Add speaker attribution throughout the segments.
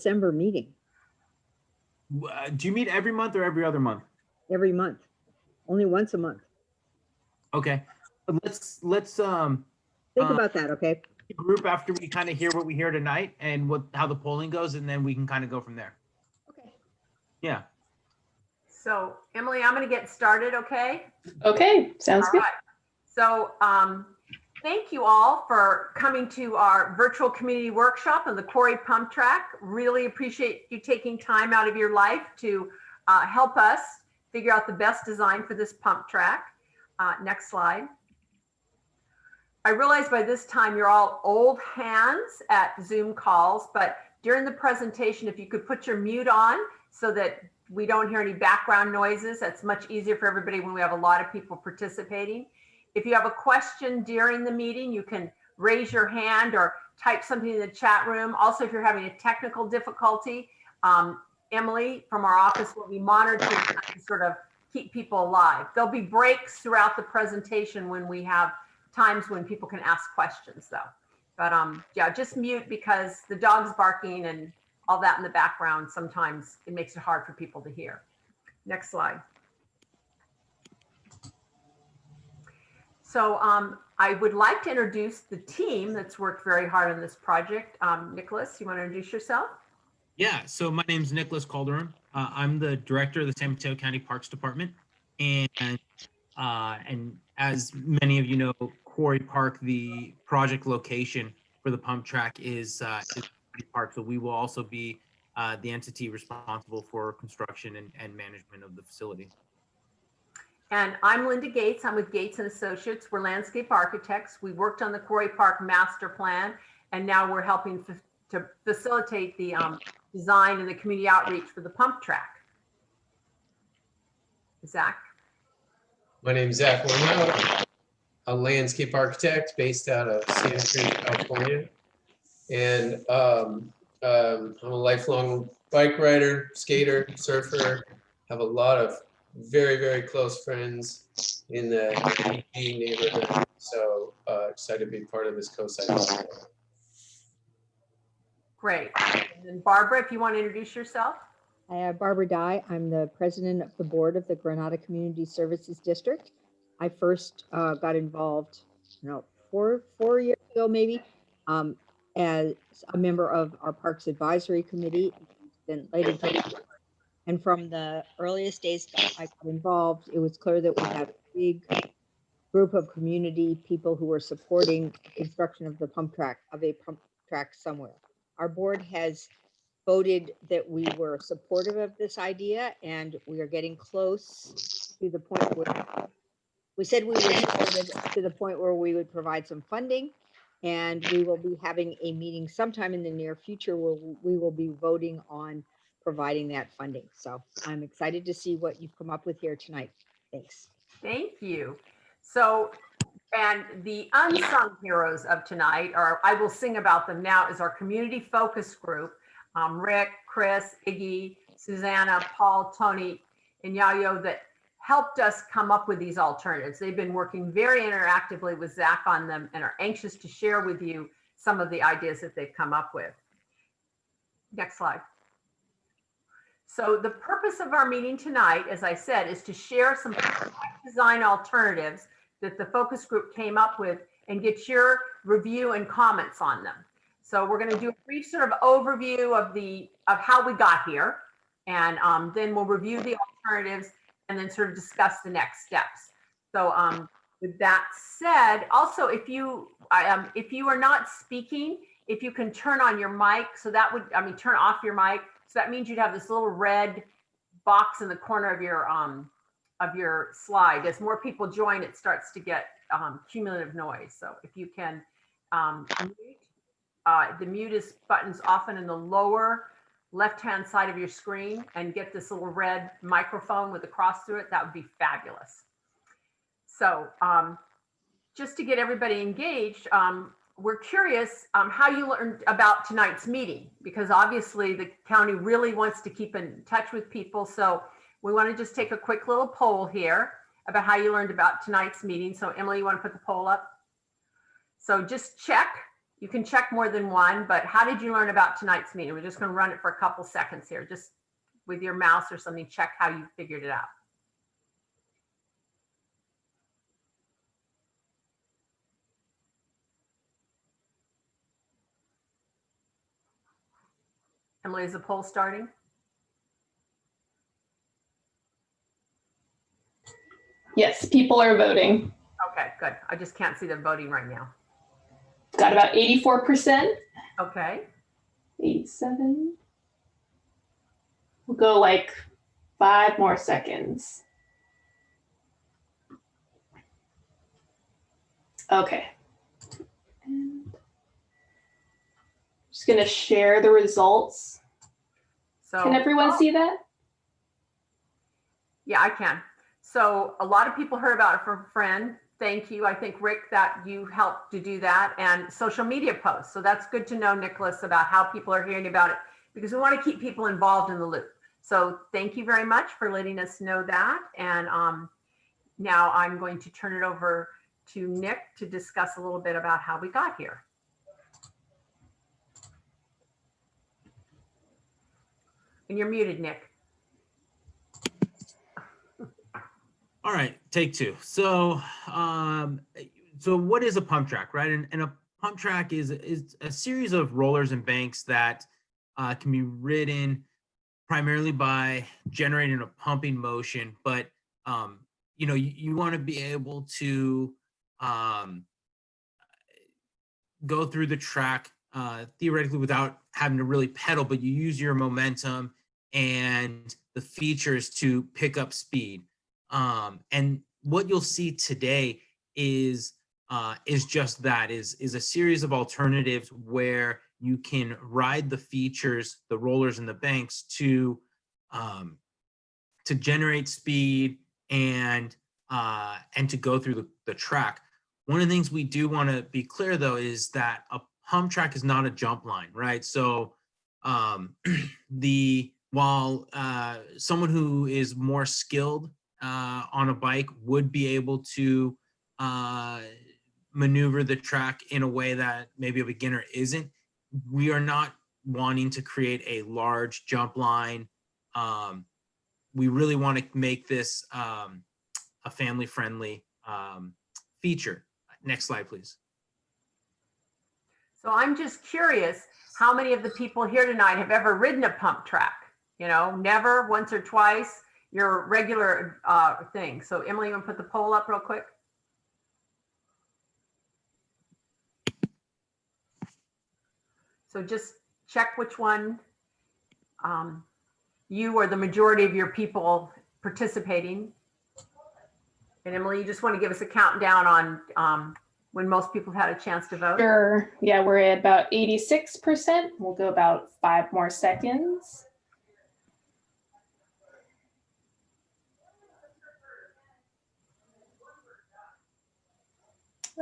Speaker 1: December meeting?
Speaker 2: Do you meet every month or every other month?
Speaker 1: Every month, only once a month.
Speaker 2: Okay, let's
Speaker 1: Think about that, okay?
Speaker 2: group after we kind of hear what we hear tonight and how the polling goes, and then we can kind of go from there.
Speaker 1: Okay.
Speaker 2: Yeah.
Speaker 3: So Emily, I'm going to get started, okay?
Speaker 4: Okay, sounds good.
Speaker 3: All right. So thank you all for coming to our virtual community workshop on the Quarry Pump Track. Really appreciate you taking time out of your life to help us figure out the best design for this pump track. Next slide. I realize by this time you're all old hands at Zoom calls, but during the presentation, if you could put your mute on so that we don't hear any background noises, that's much easier for everybody when we have a lot of people participating. If you have a question during the meeting, you can raise your hand or type something in the chat room. Also, if you're having a technical difficulty, Emily from our office will be monitoring to sort of keep people alive. There'll be breaks throughout the presentation when we have times when people can ask questions though. But yeah, just mute because the dog's barking and all that in the background, sometimes it makes it hard for people to hear. Next slide. So I would like to introduce the team that's worked very hard on this project. Nicholas, you want to introduce yourself?
Speaker 2: Yeah, so my name is Nicholas Calderon. I'm the director of the San Mateo County Parks Department. And as many of you know, Quarry Park, the project location for the pump track is Quarry Park. So we will also be the entity responsible for construction and management of the facility.
Speaker 3: And I'm Linda Gates. I'm with Gates and Associates. We're landscape architects. We worked on the Quarry Park master plan, and now we're helping to facilitate the design and the community outreach for the pump track. Zach.
Speaker 5: My name is Zach Warnow, a landscape architect based out of Santa Cruz, California. And I'm a lifelong bike rider, skater, surfer, have a lot of very, very close friends in the PG neighborhood. So excited to be part of this co-site.
Speaker 3: Great. And then Barbara, if you want to introduce yourself.
Speaker 1: Barbara Dye. I'm the president of the board of the Granada Community Services District. I first got involved, four years ago maybe, as a member of our Parks Advisory Committee, then later. And from the earliest days I got involved, it was clear that we had a big group of community people who were supporting construction of the pump track, somewhere. Our board has voted that we were supportive of this idea, and we are getting close to the point where we said we were supportive to the point where we would provide some funding, and we will be having a meeting sometime in the near future where we will be voting on providing that funding. So I'm excited to see what you've come up with here tonight. Thanks.
Speaker 3: Thank you. So, and the unsung heroes of tonight, or I will sing about them now, is our community focus group. Rick, Chris, Iggy, Susanna, Paul, Tony, and Yayo that helped us come up with these alternatives. They've been working very interactively with Zach on them and are anxious to share with you some of the ideas that they've come up with. Next slide. So the purpose of our meeting tonight, as I said, is to share some design alternatives that the focus group came up with and get your review and comments on them. So we're going to do a brief sort of overview of how we got here, and then we'll review the alternatives and then sort of discuss the next steps. So with that said, also if you are not speaking, if you can turn on your mic, so that would, turn off your mic. So that means you'd have this little red box in the corner of your slide. As more people join, it starts to get cumulative noise. So if you can mute. The mute is buttons often in the lower left-hand side of your screen, and get this little red microphone with a cross through it. That would be fabulous. So just to get everybody engaged, we're curious how you learned about tonight's meeting, because obviously the county really wants to keep in touch with people. So we want to just take a quick little poll here about how you learned about tonight's meeting. So Emily, you want to put the poll up? So just check. You can check more than one, but how did you learn about tonight's meeting? We're just going to run it for a couple seconds here. Just with your mouse or something, check how you figured it out. Emily, is the poll starting?
Speaker 4: Yes, people are voting.
Speaker 3: Okay, good. I just can't see them voting right now.
Speaker 4: Got about 84%,
Speaker 3: Okay.
Speaker 4: 87. We'll go like 5 more seconds. Okay. And just gonna share the results.
Speaker 3: So
Speaker 4: Can everyone see that?
Speaker 3: Yeah, I can. So a lot of people heard about it from a friend. Thank you. I think, Rick, that you helped to do that, and social media posts. So that's good to know, Nicholas, about how people are hearing about it, because we want to keep people involved in the loop. So thank you very much for letting us know that. And now I'm going to turn it over to Nick to discuss a little bit about how we got here. And you're muted, Nick.
Speaker 2: All right, take two. So, so what is a pump track, right? And a pump track is a series of rollers and banks that can be ridden primarily by generating a pumping motion, but you know, you want to be able to go through the track theoretically without having to really pedal, but you use your momentum and the features to pick up speed. And what you'll see today is just that, is a series of alternatives where you can ride the features, the rollers and the banks to generate speed and to go through the track. One of the things we do want to be clear though is that a pump track is not a jump line, right? So while someone who is more skilled on a bike would be able to maneuver the track in a way that maybe a beginner isn't, we are not wanting to create a large jump line. We really want to make this a family-friendly feature. Next slide, please.
Speaker 3: So I'm just curious, how many of the people here tonight have ever ridden a pump track? You know, never, once or twice, your regular thing. So Emily, you want to put the poll up real quick? So just check which one you or the majority of your people participating. And Emily, you just want to give us a countdown on when most people had a chance to vote?
Speaker 4: Sure. Yeah, we're at about 86%. We'll go about 5 more seconds.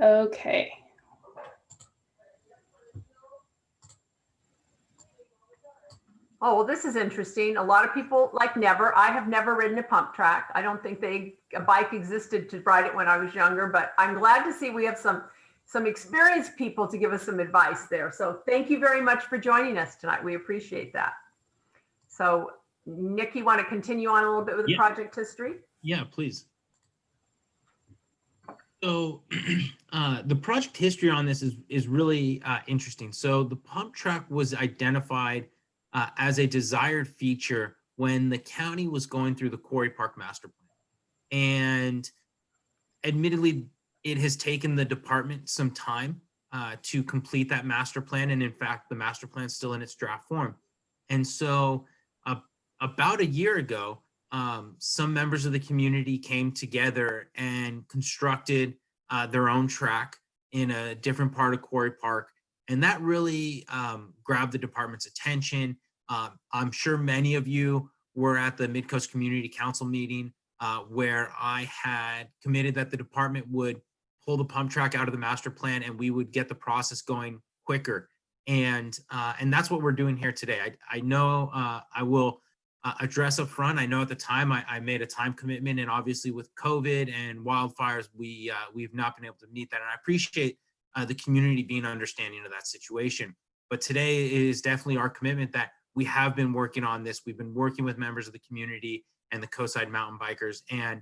Speaker 4: Okay.
Speaker 3: Oh, well, this is interesting. A lot of people like never. I have never ridden a pump track. I don't think a bike existed to ride it when I was younger, but I'm glad to see we have some experienced people to give us some advice there. So thank you very much for joining us tonight. We appreciate that. So Nick, you want to continue on a little bit with the project history?
Speaker 2: Yeah, please. So the project history on this is really interesting. So the pump track was identified as a desired feature when the county was going through the Quarry Park master plan. And admittedly, it has taken the department some time to complete that master plan. And in fact, the master plan is still in its draft form. And so about a year ago, some members of the community came together and constructed their own track in a different part of Quarry Park. And that really grabbed the department's attention. I'm sure many of you were at the Midcoast Community Council meeting where I had committed that the department would pull the pump track out of the master plan and we would get the process going quicker. And that's what we're doing here today. I know I will address up front. I know at the time I made a time commitment, and obviously with COVID and wildfires, we've not been able to meet that. And I appreciate the community being understanding of that situation. But today is definitely our commitment that we have been working on this. We've been working with members of the community and the Coastside Mountain Bikers, and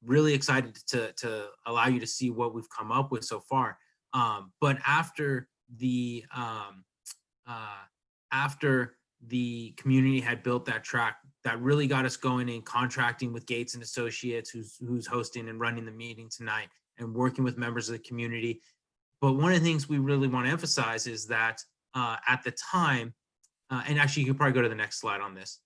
Speaker 2: really excited to allow you to see what we've come up with so far. But after the community had built that track, that really got us going in contracting with Gates and Associates, who's hosting and running the meeting tonight, and working with members of the community. But one of the things we really want to emphasize is that at the time, and actually you could probably go to the next slide on this.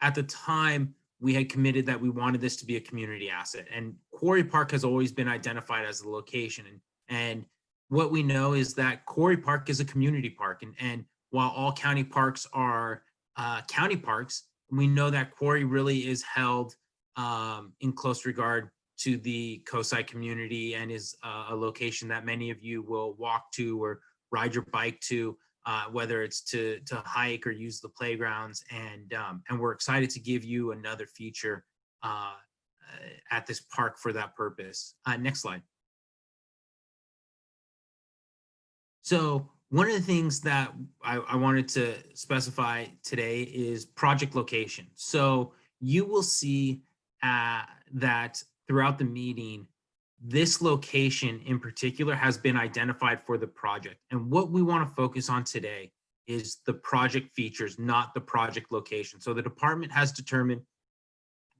Speaker 2: At the time, we had committed that we wanted this to be a community asset, and Quarry Park has always been identified as the location. And what we know is that Quarry Park is a community park, and while all county parks are county parks, we know that Quarry really is held in close regard to the Coastside community, and is a location that many of you will walk to or ride your bike to, whether it's to hike or use the playgrounds. And we're excited to give you another feature at this park for that purpose. Next slide. So one of the things that I wanted to specify today is project location. So you will see that throughout the meeting, this location in particular has been identified for the project. And what we want to focus on today is the project features, not the project location. So the department has determined,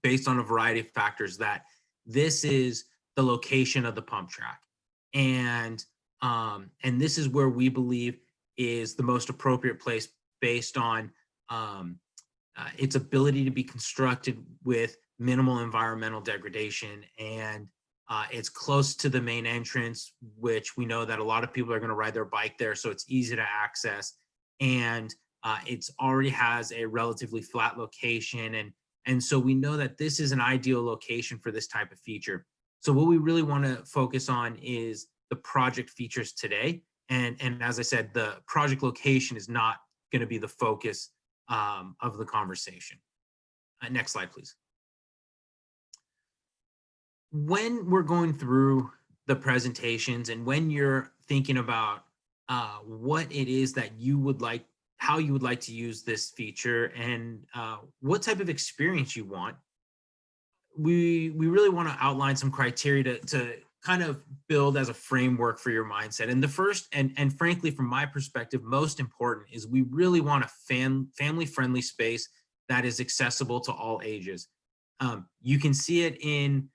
Speaker 2: based on a variety of factors, that this is the location of the pump track. And this is where we believe is the most appropriate place based on its ability to be constructed with minimal environmental degradation, and it's close to the main entrance, which we know that a lot of people are going to ride their bike there, so it's easy to access. And it's already has a relatively flat location, and so we know that this is an ideal location for this type of feature. So what we really want to focus on is the project features today, and as I said, the project location is not going to be the focus of the conversation. Next slide, please. When we're going through the presentations and when you're thinking about what it is that you would like, how you would like to use this feature, and what type of experience you want, we really want to outline some criteria to kind of build as a framework for your mindset. And the first, and frankly, from my perspective, most important, is we really want a family-friendly space that is accessible to all ages. You can see it in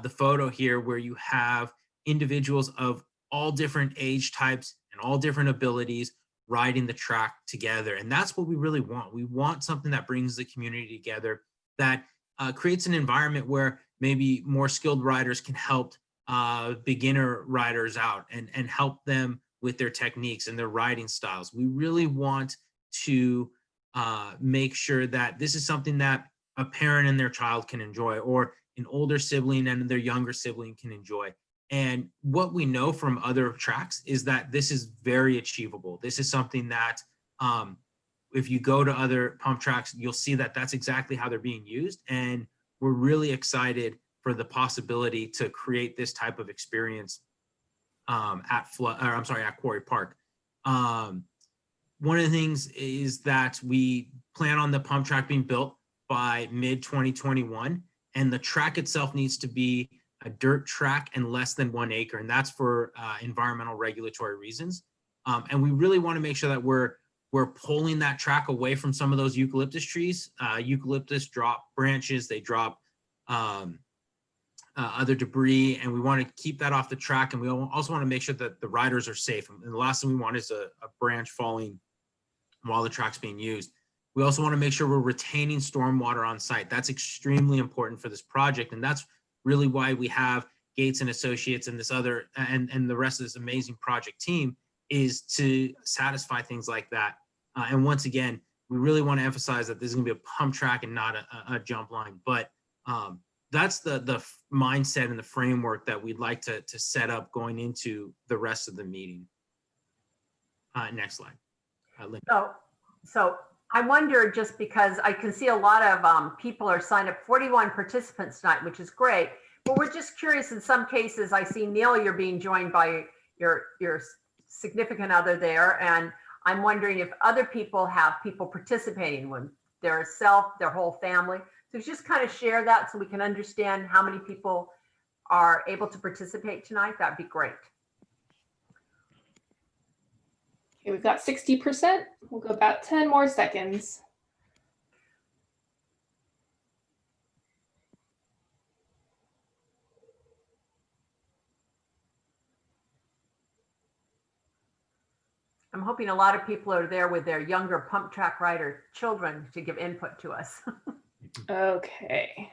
Speaker 2: the photo here, where you have individuals of all different age types and all different abilities riding the track together. And that's what we really want. We want something that brings the community together, that creates an environment where maybe more skilled riders can help beginner riders out and help them with their techniques and their riding styles. We really want to make sure that this is something that a parent and their child can enjoy, or an older sibling and their younger sibling can enjoy. And what we know from other tracks is that this is very achievable. This is something that if you go to other pump tracks, you'll see that that's exactly how they're being used. And we're really excited for the possibility to create this type of experience at Quarry Park. One of the things is that we plan on the pump track being built by mid-2021, and the track itself needs to be a dirt track and less than 1 acre, and that's for environmental regulatory reasons. And we really want to make sure that we're pulling that track away from some of those eucalyptus trees. Eucalyptus drop branches, they drop other debris, and we want to keep that off the track. And we also want to make sure that the riders are safe. And the last thing we want is a branch falling while the track's being used. We also want to make sure we're retaining stormwater on site. That's extremely important for this project. And that's really why we have Gates and Associates and this other, and the rest of this amazing project team, is to satisfy things like that. And once again, we really want to emphasize that this is going to be a pump track and not a jump line. But that's the mindset and the framework that we'd like to set up going into the rest of the meeting. Next slide.
Speaker 3: So I wonder, just because I can see a lot of people are signed up, 41 participants tonight, which is great. Well, we're just curious. In some cases, I see Neil, you're being joined by your significant other there, and I'm wondering if other people have people participating when their whole family. So just kind of share that so we can understand how many people are able to participate tonight. That'd be great.
Speaker 4: Okay, we've got 60%. We'll go about 10 more seconds.
Speaker 3: I'm hoping a lot of people are there with their younger pump track rider children to give input to us.
Speaker 4: Okay.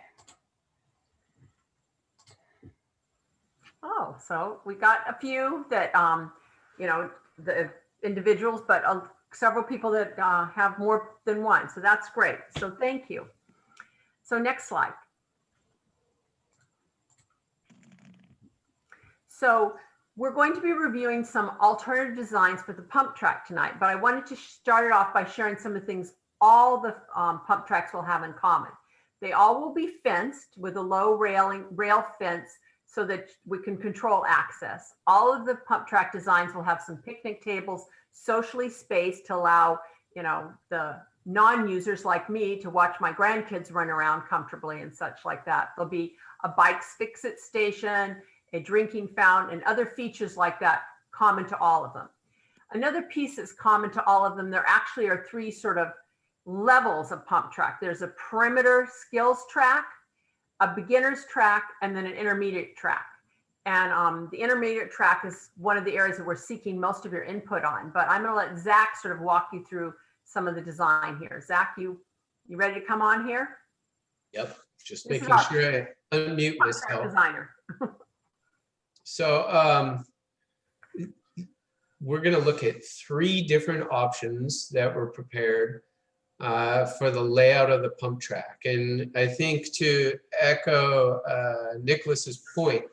Speaker 3: Oh, so we got a few that, you know, the individuals, but several people that have more than one. So that's great. So thank you. So next slide. So we're going to be reviewing some alternative designs for the pump track tonight, but I wanted to start it off by sharing some of the things all the pump tracks will have in common. They all will be fenced with a low rail fence so that we can control access. All of the pump track designs will have some picnic tables, socially spaced to allow, you know, the non-users like me to watch my grandkids run around comfortably and such like that. There'll be a bikes fix-it station, a drinking fountain, and other features like that common to all of them. Another piece that's common to all of them, there actually are three sort of levels of pump track. There's a perimeter skills track, a beginner's track, and then an intermediate track. And the intermediate track is one of the areas that we're seeking most of your input on, but I'm gonna let Zach sort of walk you through some of the design here. Zach, you ready to come on here?
Speaker 5: Yep, just
Speaker 3: This is
Speaker 5: making
Speaker 3: our
Speaker 5: sure I unmute
Speaker 3: pump track
Speaker 5: myself.
Speaker 3: designer.
Speaker 5: So we're going to look at three different options that were prepared for the layout of the pump track. And I think to echo Nicholas's point,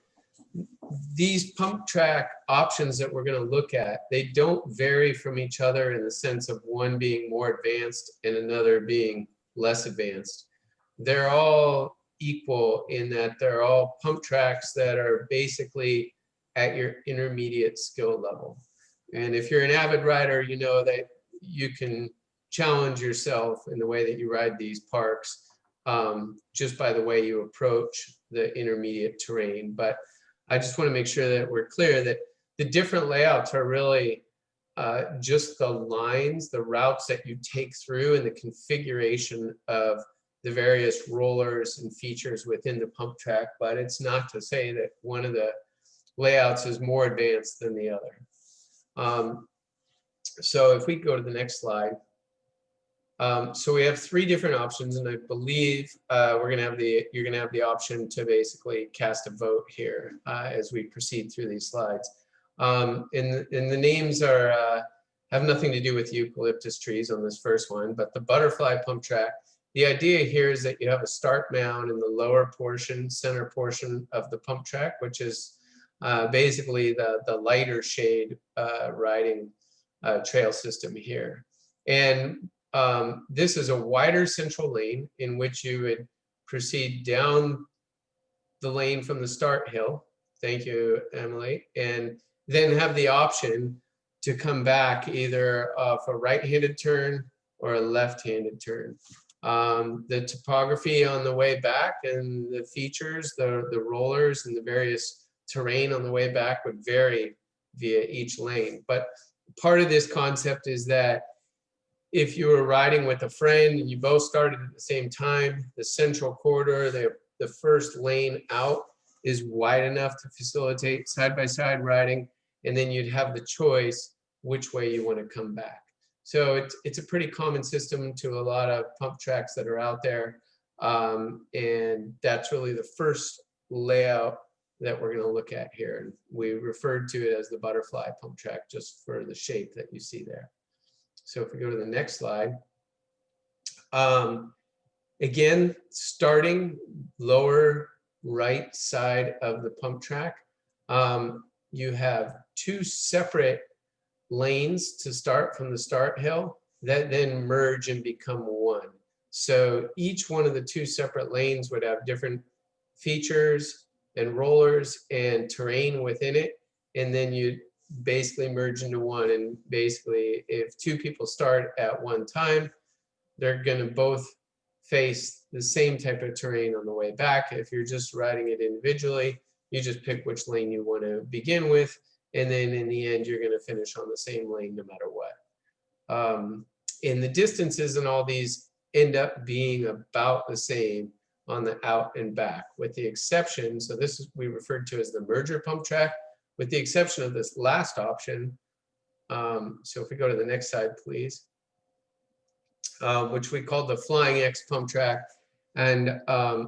Speaker 5: these pump track options that we're going to look at, they don't vary from each other in the sense of one being more advanced and another being less advanced. They're all equal in that they're all pump tracks that are basically at your intermediate skill level. And if you're an avid rider, you know that you can challenge yourself in the way that you ride these parks just by the way you approach the intermediate terrain. But I just want to make sure that we're clear that the different layouts are really just the lines, the routes that you take through and the configuration of the various rollers and features within the pump track, but it's not to say that one of the layouts is more advanced than the other. So if we go to the next slide. So we have three different options, and I believe you're gonna have the option to basically cast a vote here as we proceed through these slides. And the names are have nothing to do with eucalyptus trees on this first one, but the butterfly pump track. The idea here is that you have a start mound in the lower portion, center portion of the pump track, which is basically the lighter shade riding trail system here. And this is a wider central lane in which you would proceed down the lane from the start hill. Thank you, Emily. And then have the option to come back either off a right-handed turn or a left-handed turn. The topography on the way back and the features, the rollers and the various terrain on the way back would vary via each lane. But part of this concept is that if you were riding with a friend and you both started at the same time, the central corridor, the first lane out is wide enough to facilitate side-by-side riding, and then you'd have the choice which way you want to come back. So it's a pretty common system to a lot of pump tracks that are out there. And that's really the first layout that we're going to look at here. And we referred to it as the butterfly pump track just for the shape that you see there. So if we go to the next slide. Again, starting lower right side of the pump track, you have two separate lanes to start from the start hill that then merge and become one. So each one of the two separate lanes would have different features and rollers and terrain within it. And then you basically merge into one. And basically, if two people start at one time, they're going to both face the same type of terrain on the way back. If you're just riding it individually, you just pick which lane you want to begin with. And then in the end, you're going to finish on the same lane no matter what. And the distances in all these end up being about the same on the out and back, with the exception, so this is we referred to as the merger pump track, with the exception of this last option. So if we go to the next slide, please, which we called the Flying X pump track. And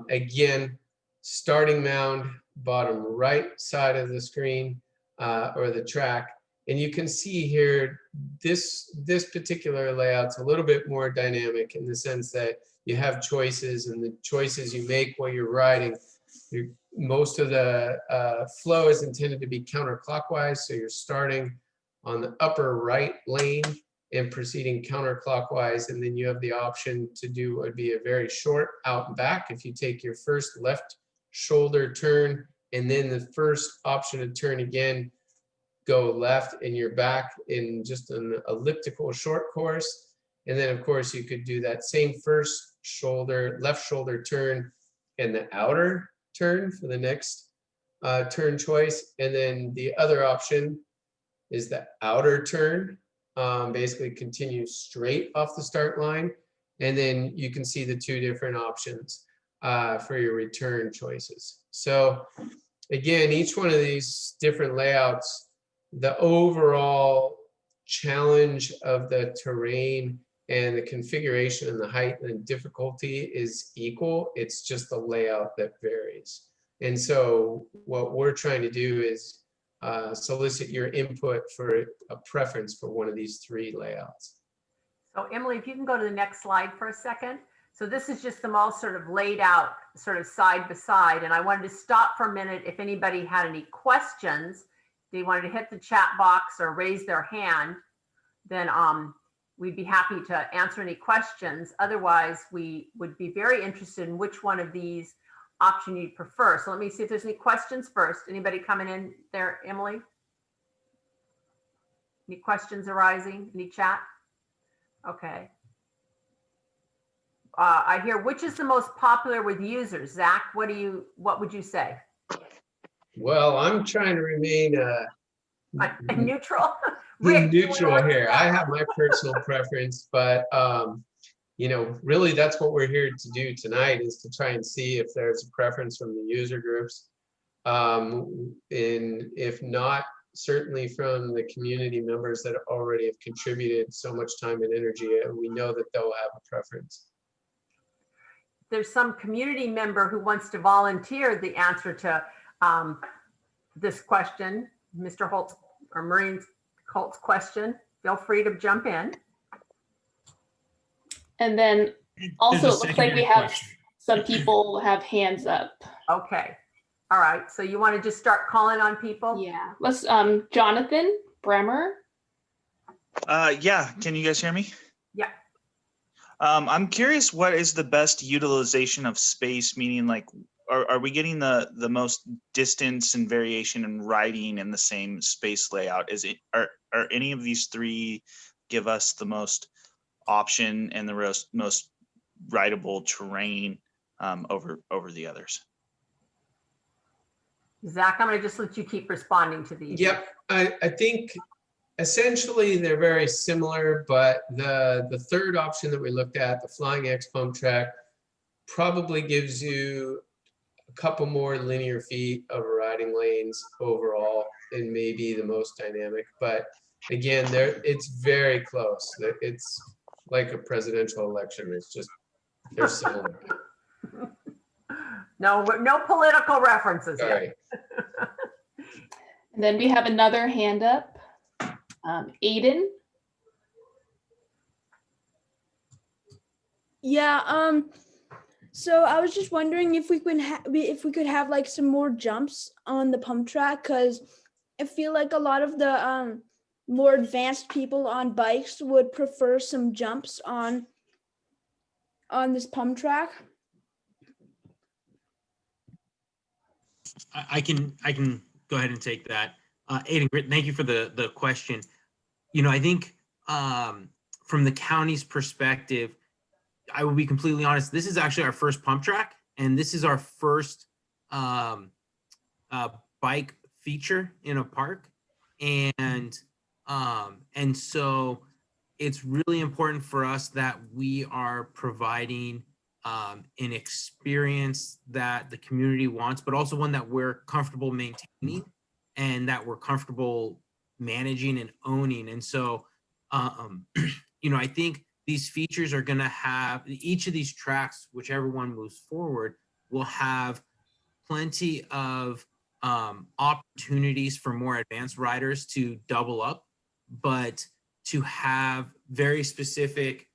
Speaker 5: again, starting mound, bottom right side of the screen or the track. And you can see here, this particular layout's a little bit more dynamic in the sense that you have choices, and the choices you make while you're riding, most of the flow is intended to be counterclockwise. So you're starting on the upper right lane and proceeding counterclockwise. And then you have the option to do what would be a very short out and back. If you take your first left shoulder turn, and then the first option to turn again, go left, and you're back in just an elliptical short course. And then of course you could do that same first shoulder, left shoulder turn, and the outer turn for the next turn choice. And then the other option is the outer turn, basically continue straight off the start line. And then you can see the two different options for your return choices. So again, each one of these different layouts, the overall challenge of the terrain and the configuration and the height and the difficulty is equal. It's just the layout that varies. And so what we're trying to do is solicit your input for a preference for one of these three layouts.
Speaker 3: So Emily, if you can go to the next slide for a second. So this is just them all sort of laid out sort of side by side. And I wanted to stop for a minute. If anybody had any questions, they wanted to hit the chat box or raise their hand, then we'd be happy to answer any questions. Otherwise, we would be very interested in which one of these option you'd prefer. So let me see if there's any questions first. Anybody coming in there, Emily? Any questions arising? Any chat? Okay. I hear, which is the most popular with users? Zach, what would you say?
Speaker 5: Well, I'm trying to remain
Speaker 3: Neutral. Rick,
Speaker 5: neutral here. I have my personal preference, but you know, really that's what we're here to do tonight, is to try and see if there's a preference from the user groups. And if not, certainly from the community members that already have contributed so much time and energy, and we know that they'll have a preference.
Speaker 3: There's some community member who wants to volunteer the answer to this question, Mr. Holtz or Maureen Holt's question. Feel free to jump in.
Speaker 4: And then also
Speaker 6: There's
Speaker 4: it
Speaker 6: a
Speaker 4: looks like we
Speaker 6: secondary
Speaker 4: have
Speaker 6: question.
Speaker 4: some people have hands up.
Speaker 3: Okay. All right. So you want to just start calling on people?
Speaker 4: Yeah. Let's Jonathan Bremer.
Speaker 6: Yeah, can you guys hear me?
Speaker 3: Yeah.
Speaker 6: I'm curious, what is the best utilization of space? Meaning, like, are we getting the most distance and variation in riding in the same space layout? Are any of these three give us the most option and the most rideable terrain over the others?
Speaker 3: Zach, I'm going to just let you keep responding to these.
Speaker 5: Yep, I think essentially they're very similar, but the third option that we looked at, the Flying X pump track, probably gives you a couple more linear feet of riding lanes overall, and maybe the most dynamic. But again, it's very close. It's like a presidential election. It's just, they're similar.
Speaker 3: No political references.
Speaker 5: All
Speaker 3: Yet.
Speaker 5: right.
Speaker 4: And then we have another hand up. Aiden.
Speaker 7: Yeah, so I was just wondering if we could have like some more jumps on the pump track, because I feel like a lot of the more advanced people on bikes would prefer some jumps on this pump track.
Speaker 2: I can go ahead and take that. Aiden, thank you for the question. You know, I think from the county's perspective, I will be completely honest. This is actually our first pump track, and this is our first bike feature in a park, and so it's really important for us that we are providing an experience that the community wants, but also one that we're comfortable maintaining and that we're comfortable managing and owning. And so, you know, I think these features are going to have each of these tracks, whichever one moves forward, will have plenty of opportunities for more advanced riders to double up, but to have very specific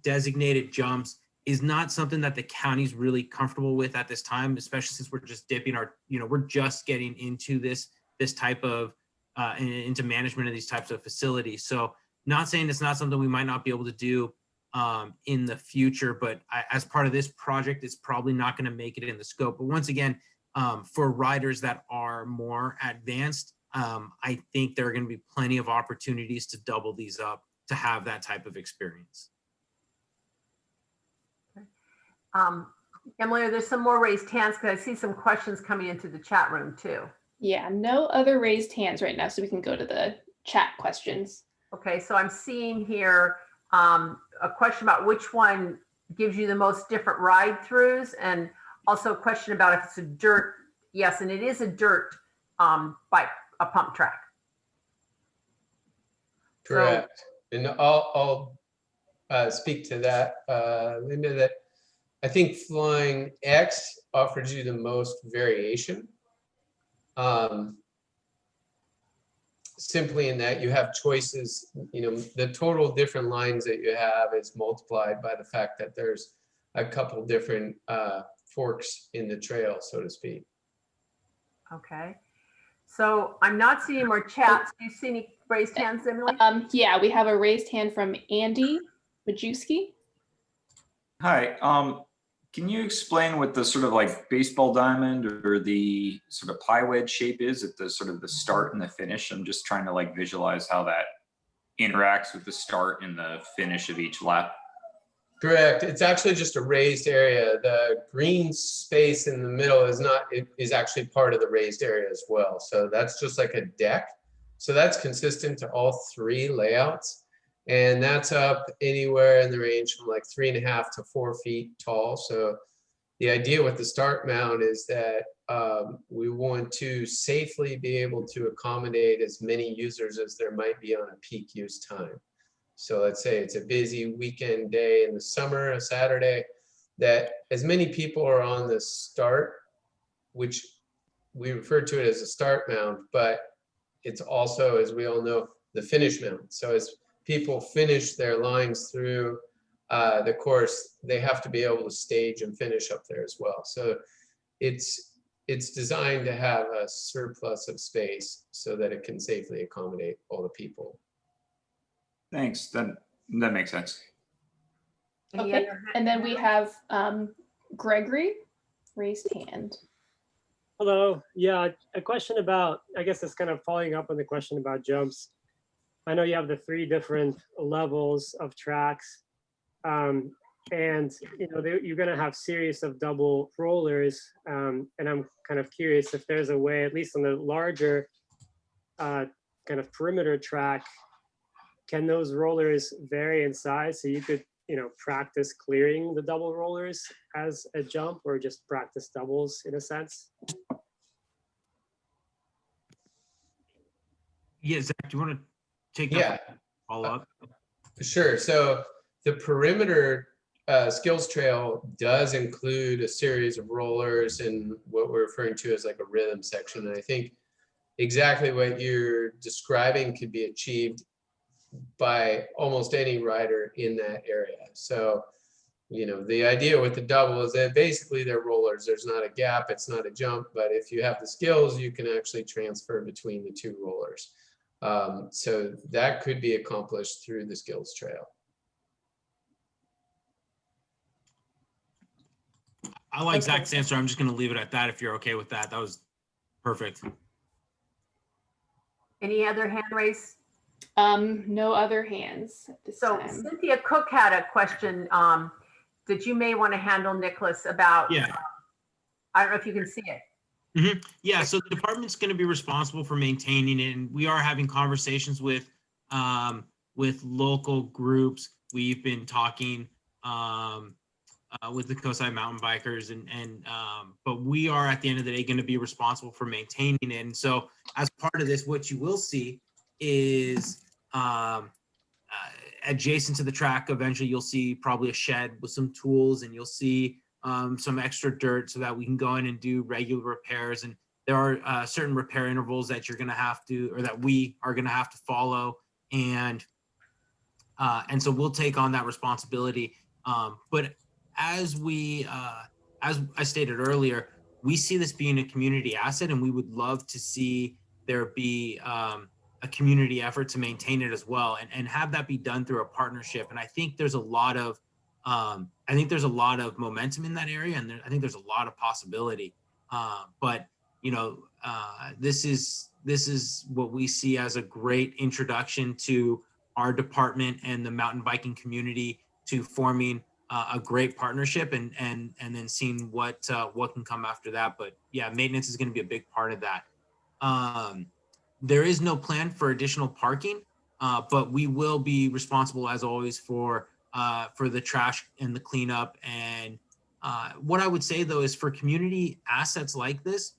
Speaker 2: designated jumps is not something that the county's really comfortable with at this time, especially since we're just dipping our, you know, we're just getting into this type of into management of these types of facilities. So not saying it's not something we might not be able to do in the future, but as part of this project, it's probably not going to make it in the scope. But once again, for riders that are more advanced, I think there are going to be plenty of opportunities to double these up to have that type of experience.
Speaker 3: Emily, there's some more raised hands because I see some questions coming into the chat room too.
Speaker 4: Yeah, no other raised hands right now, so we can go to the chat questions.
Speaker 3: Okay, so I'm seeing here a question about which one gives you the most different ride-throughs, and also a question about if it's a dirt. Yes, and it is a dirt bike, a pump track.
Speaker 5: Correct. And I'll speak to that, Linda, that I think Flying X offers you the most variation. Simply in that you have choices, you know, the total different lines that you have is multiplied by the fact that there's a couple different forks in the trail, so to speak.
Speaker 3: Okay. So I'm not seeing more chats. Do you see any raised hands, Emily?
Speaker 4: Yeah, we have a raised hand from Andy Majewski.
Speaker 8: Hi, can you explain what the sort of like baseball diamond or the sort of pie wedge shape is at the sort of the start and the finish? I'm just trying to like visualize how that interacts with the start and the finish of each lap.
Speaker 5: Correct. It's actually just a raised area. The green space in the middle is not, it is actually part of the raised area as well. So that's just like a deck. So that's consistent to all three layouts. And that's up anywhere in the range from like 3.5 to 4 feet tall. So the idea with the start mount is that we want to safely be able to accommodate as many users as there might be on a peak use time. So let's say it's a busy weekend day in the summer, a Saturday, that as many people are on the start, which we refer to it as a start mount, but it's also, as we all know, the finish mount. So as people finish their lines through the course, they have to be able to stage and finish up there as well. So it's designed to have a surplus of space so that it can safely accommodate all the people.
Speaker 8: Thanks, that makes sense.
Speaker 4: Okay, and then we have Gregory, raised hand.
Speaker 9: Hello. Yeah, a question about, I guess it's kind of following up on the question about jumps. I know you have the 3 different levels of tracks, and you know you're going to have series of double rollers, and I'm kind of curious if there's a way, at least on the larger kind of perimeter track, can those rollers vary in size so you could, you know, practice clearing the double rollers as a jump, or just practice doubles in a sense?
Speaker 2: Yeah, Zach, do you want to take that?
Speaker 5: Yeah.
Speaker 2: Follow up?
Speaker 5: Sure. So the perimeter skills trail does include a series of rollers and what we're referring to as like a rhythm section. And I think exactly what you're describing could be achieved by almost any rider in that area. So, you know, the idea with the double is that basically they're rollers. There's not a gap, it's not a jump, but if you have the skills, you can actually transfer between the 2 rollers. So that could be accomplished through the skills trail.
Speaker 2: I like
Speaker 3: Okay.
Speaker 2: Zach's answer. I'm just going to leave it at that if you're okay with that. That was perfect.
Speaker 3: Any other hand raised?
Speaker 4: No other hands at this
Speaker 3: So
Speaker 4: time.
Speaker 3: Cynthia Cook had a question that you may want to handle, Nicholas, about,
Speaker 2: Yeah.
Speaker 3: I don't know if you can see it.
Speaker 2: Yeah, so the department's going to be responsible for maintaining it, and we are having conversations with local groups. We've been talking with the Coastside Mountain Bikers, but we are at the end of the day going to be responsible for maintaining it. And so, as part of this, what you will see is adjacent to the track. Eventually, you'll see probably a shed with some tools, and you'll see some extra dirt so that we can go in and do regular repairs. And there are certain repair intervals that you're going to have to, or that we are going to have to follow. And so we'll take on that responsibility. But as I stated earlier, we see this being a community asset, and we would love to see there be a community effort to maintain it as well, and have that be done through a partnership. And I think there's a lot of momentum in that area, and I think there's a lot of possibility. But this is what we see as a great introduction to our department and the mountain biking community to forming a great partnership, and then seeing what can come after that. But yeah, maintenance is going to be a big part of that. There is no plan for additional parking, but we will be responsible, as always, for the trash and the cleanup. And what I would say, though, is for community assets like this,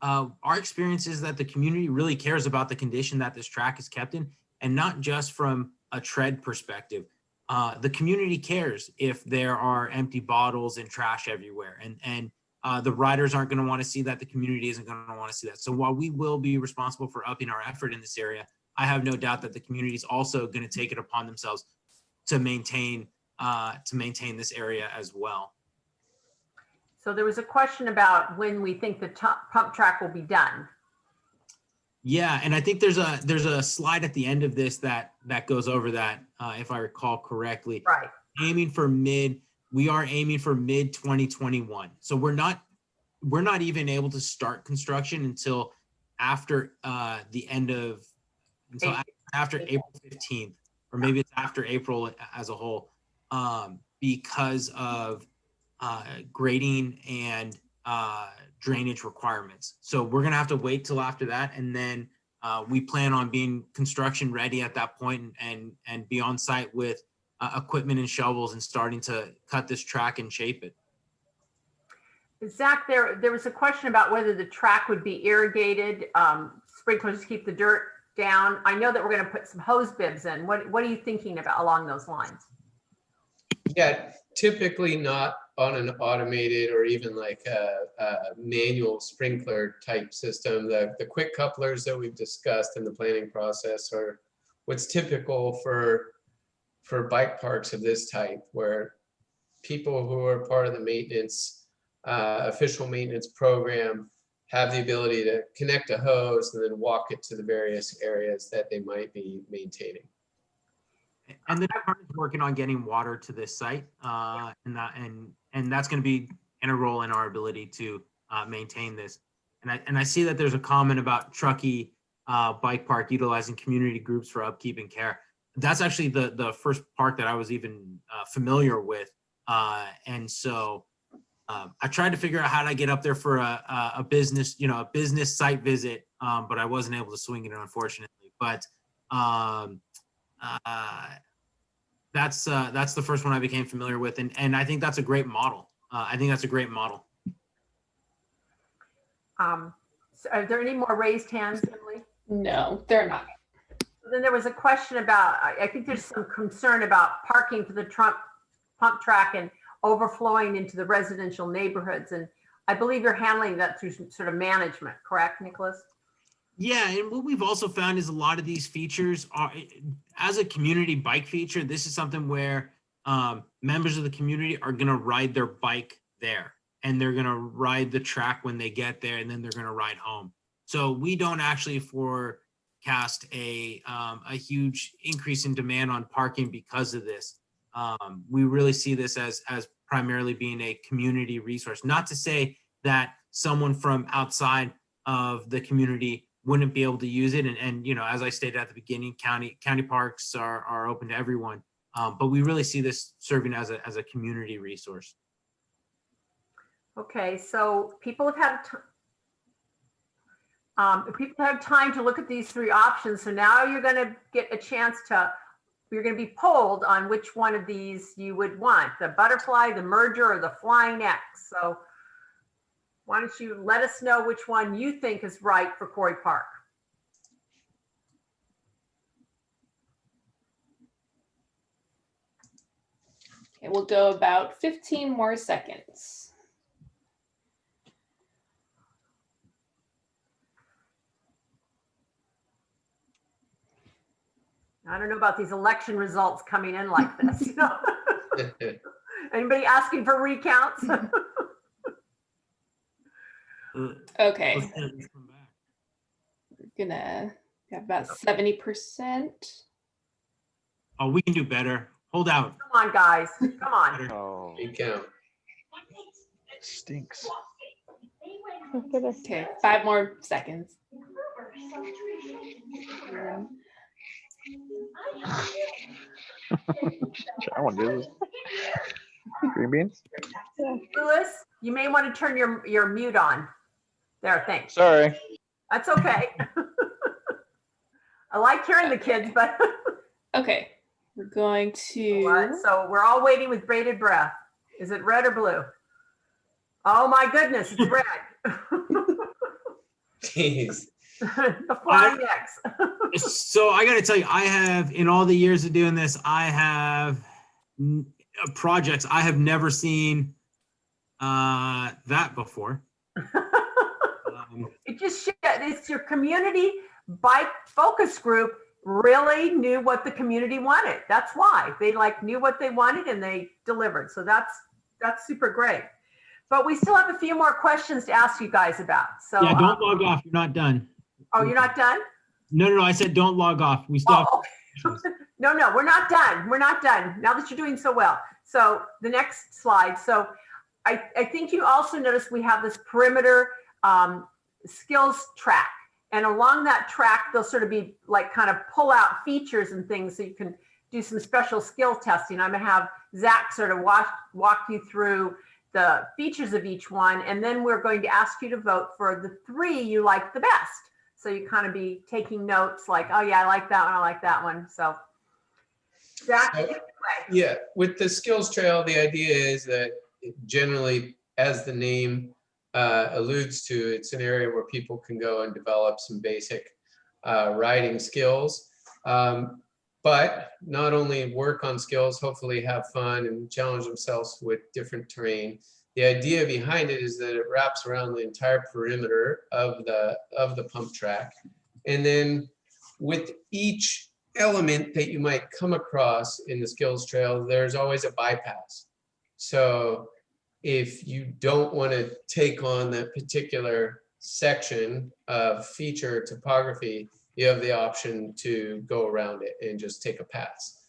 Speaker 2: our experience is that the community really cares about the condition that this track is kept in, and not just from a tread perspective. The community cares if there are empty bottles and trash everywhere, and the riders aren't going to want to see that. The community isn't going to want to see that. So while we will be responsible for upping our effort in this area, I have no doubt that the community is also going to take it upon themselves to maintain this area as well.
Speaker 3: So there was a question about when we think the pump track will be done.
Speaker 2: Yeah, and I think there's a slide at the end of this that goes over that, if I recall correctly.
Speaker 3: Right.
Speaker 2: We are aiming for mid 2021. So we're not even able to start construction until after April 15th, or maybe it's after April as a whole, because of grading and drainage requirements. So we're gonna have to wait till after that, and then we plan on being construction ready at that point, and be on site with equipment and shovels, and starting to cut this track and shape it.
Speaker 3: Zach, there was a question about whether the track would be irrigated, sprinklers to keep the dirt down. I know that we're going to put some hose bibs in. What are you thinking about along those lines?
Speaker 5: Yeah, typically not on an automated or even like a manual sprinkler type system. The quick couplers that we've discussed in the planning process are what's typical for bike parks of this type, where people who are part of the maintenance, official maintenance program, have the ability to connect a hose and then walk it to the various areas that they might be maintaining.
Speaker 2: And the department's working on getting water to this site, and that's going to be integral in our ability to maintain this. And I see that there's a comment about Truckee Bike Park utilizing community groups for upkeep and care. That's actually the first park that I was even familiar with, and so I tried to figure out how to get up there for a business site visit, but I wasn't able to swing it, unfortunately. But that's the first one I became familiar with, and I think that's a great model.
Speaker 3: So are there any more raised hands, Emily?
Speaker 4: No, they're not.
Speaker 3: Then there was a question about, I think there's some concern about parking for the pump track and overflowing into the residential neighborhoods. And I believe you're handling that through some sort of management, correct, Nicholas?
Speaker 2: Yeah, and what we've also found is a lot of these features are, as a community bike feature, this is something where members of the community are going to ride their bike there, and they're going to ride the track when they get there, and then they're going to ride home. So we don't actually forecast a huge increase in demand on parking because of this. We really see this as primarily being a community resource. Not to say that someone from outside of the community wouldn't be able to use it. And you know, as I stated at the beginning, county parks are open to everyone. But we really see this serving as a community resource.
Speaker 3: Okay, so people have had people have time to look at these three options. So now you're going to get a chance to, you're going to be polled on which one of these you would want, the butterfly, the merger, or the flying X. So why don't you let us know which one you think is right for Quarry Park?
Speaker 4: Okay, we'll go about 15 more seconds.
Speaker 3: I don't know about these election results coming in like this. You know? Anybody asking for recounts?
Speaker 4: Okay,
Speaker 2: Let's come back.
Speaker 4: we're gonna have about 70%.
Speaker 2: Oh, we can do better. Hold out.
Speaker 3: Come on, guys. Come on.
Speaker 10: Oh,
Speaker 5: Big count.
Speaker 10: stinks.
Speaker 4: Okay, 5 more seconds.
Speaker 10: I want to do this. Green beans?
Speaker 3: Louis, you may want to turn your mute on. There, thanks.
Speaker 10: Sorry.
Speaker 3: That's okay. I like hearing the kids, but
Speaker 4: Okay, we're going to.
Speaker 3: so we're all waiting with bated breath. Is it red or blue? Oh my goodness, it's red.
Speaker 5: Jeez.
Speaker 3: The flying X.
Speaker 2: So I got to tell you, I have, in all the years of doing this, I have projects I have never seen that before.
Speaker 3: It just it's your community bike focus group really knew what the community wanted. That's why they knew what they wanted and they delivered. So that's super great. But we still have a few more questions to ask you guys about. So
Speaker 2: Yeah, don't log off. You're not done.
Speaker 3: Oh, you're not done?
Speaker 2: No. I said don't log off. We still have
Speaker 3: okay. No, we're not done. We're not done. Now that you're doing so well. So the next slide. So I think you also noticed we have this perimeter skills track. And along that track, there'll sort of be kind of pull out features and things so you can do some special skill testing. I'm gonna have Zach sort of walk you through the features of each one. And then we're going to ask you to vote for the 3 you like the best. So you kind of be taking notes like, oh yeah, I like that one, I like that one. So Zach, take it away.
Speaker 5: Yeah, with the skills trail, the idea is that generally, as the name alludes to, it's an area where people can go and develop some basic riding skills. But not only work on skills, hopefully have fun and challenge themselves with different terrain. The idea behind it is that it wraps around the entire perimeter of the pump track. And then with each element that you might come across in the skills trail, there's always a bypass. So if you don't want to take on that particular section of feature topography, you have the option to go around it and just take a pass.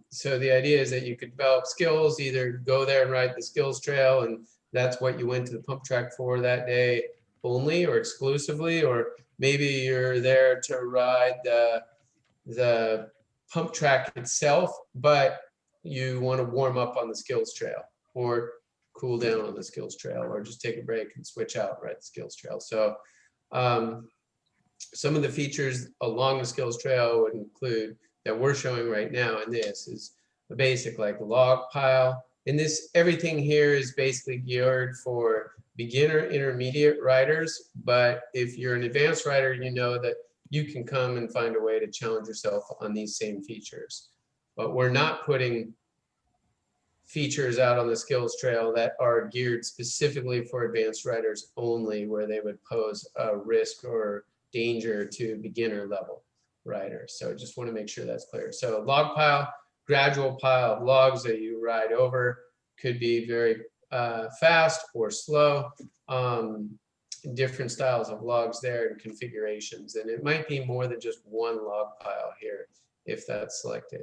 Speaker 5: So the idea is that you could develop skills, either go there and ride the skills trail, and that's what you went to the pump track for that day only or exclusively, or maybe you're there to ride the pump track itself, but you want to warm up on the skills trail or cool down on the skills trail, or just take a break and switch out, ride the skills trail. So some of the features along the skills trail would include, that we're showing right now in this, is a basic log pile. And this, everything here is basically geared for beginner, intermediate riders. But if you're an advanced rider, you know that you can come and find a way to challenge yourself on these same features. But we're not putting features out on the skills trail that are geared specifically for advanced riders only, where they would pose a risk or danger to beginner level riders. So just want to make sure that's clear. So log pile, gradual pile of logs that you ride over, could be very fast or slow. Different styles of logs there and configurations. And it might be more than just one log pile here if that's selected.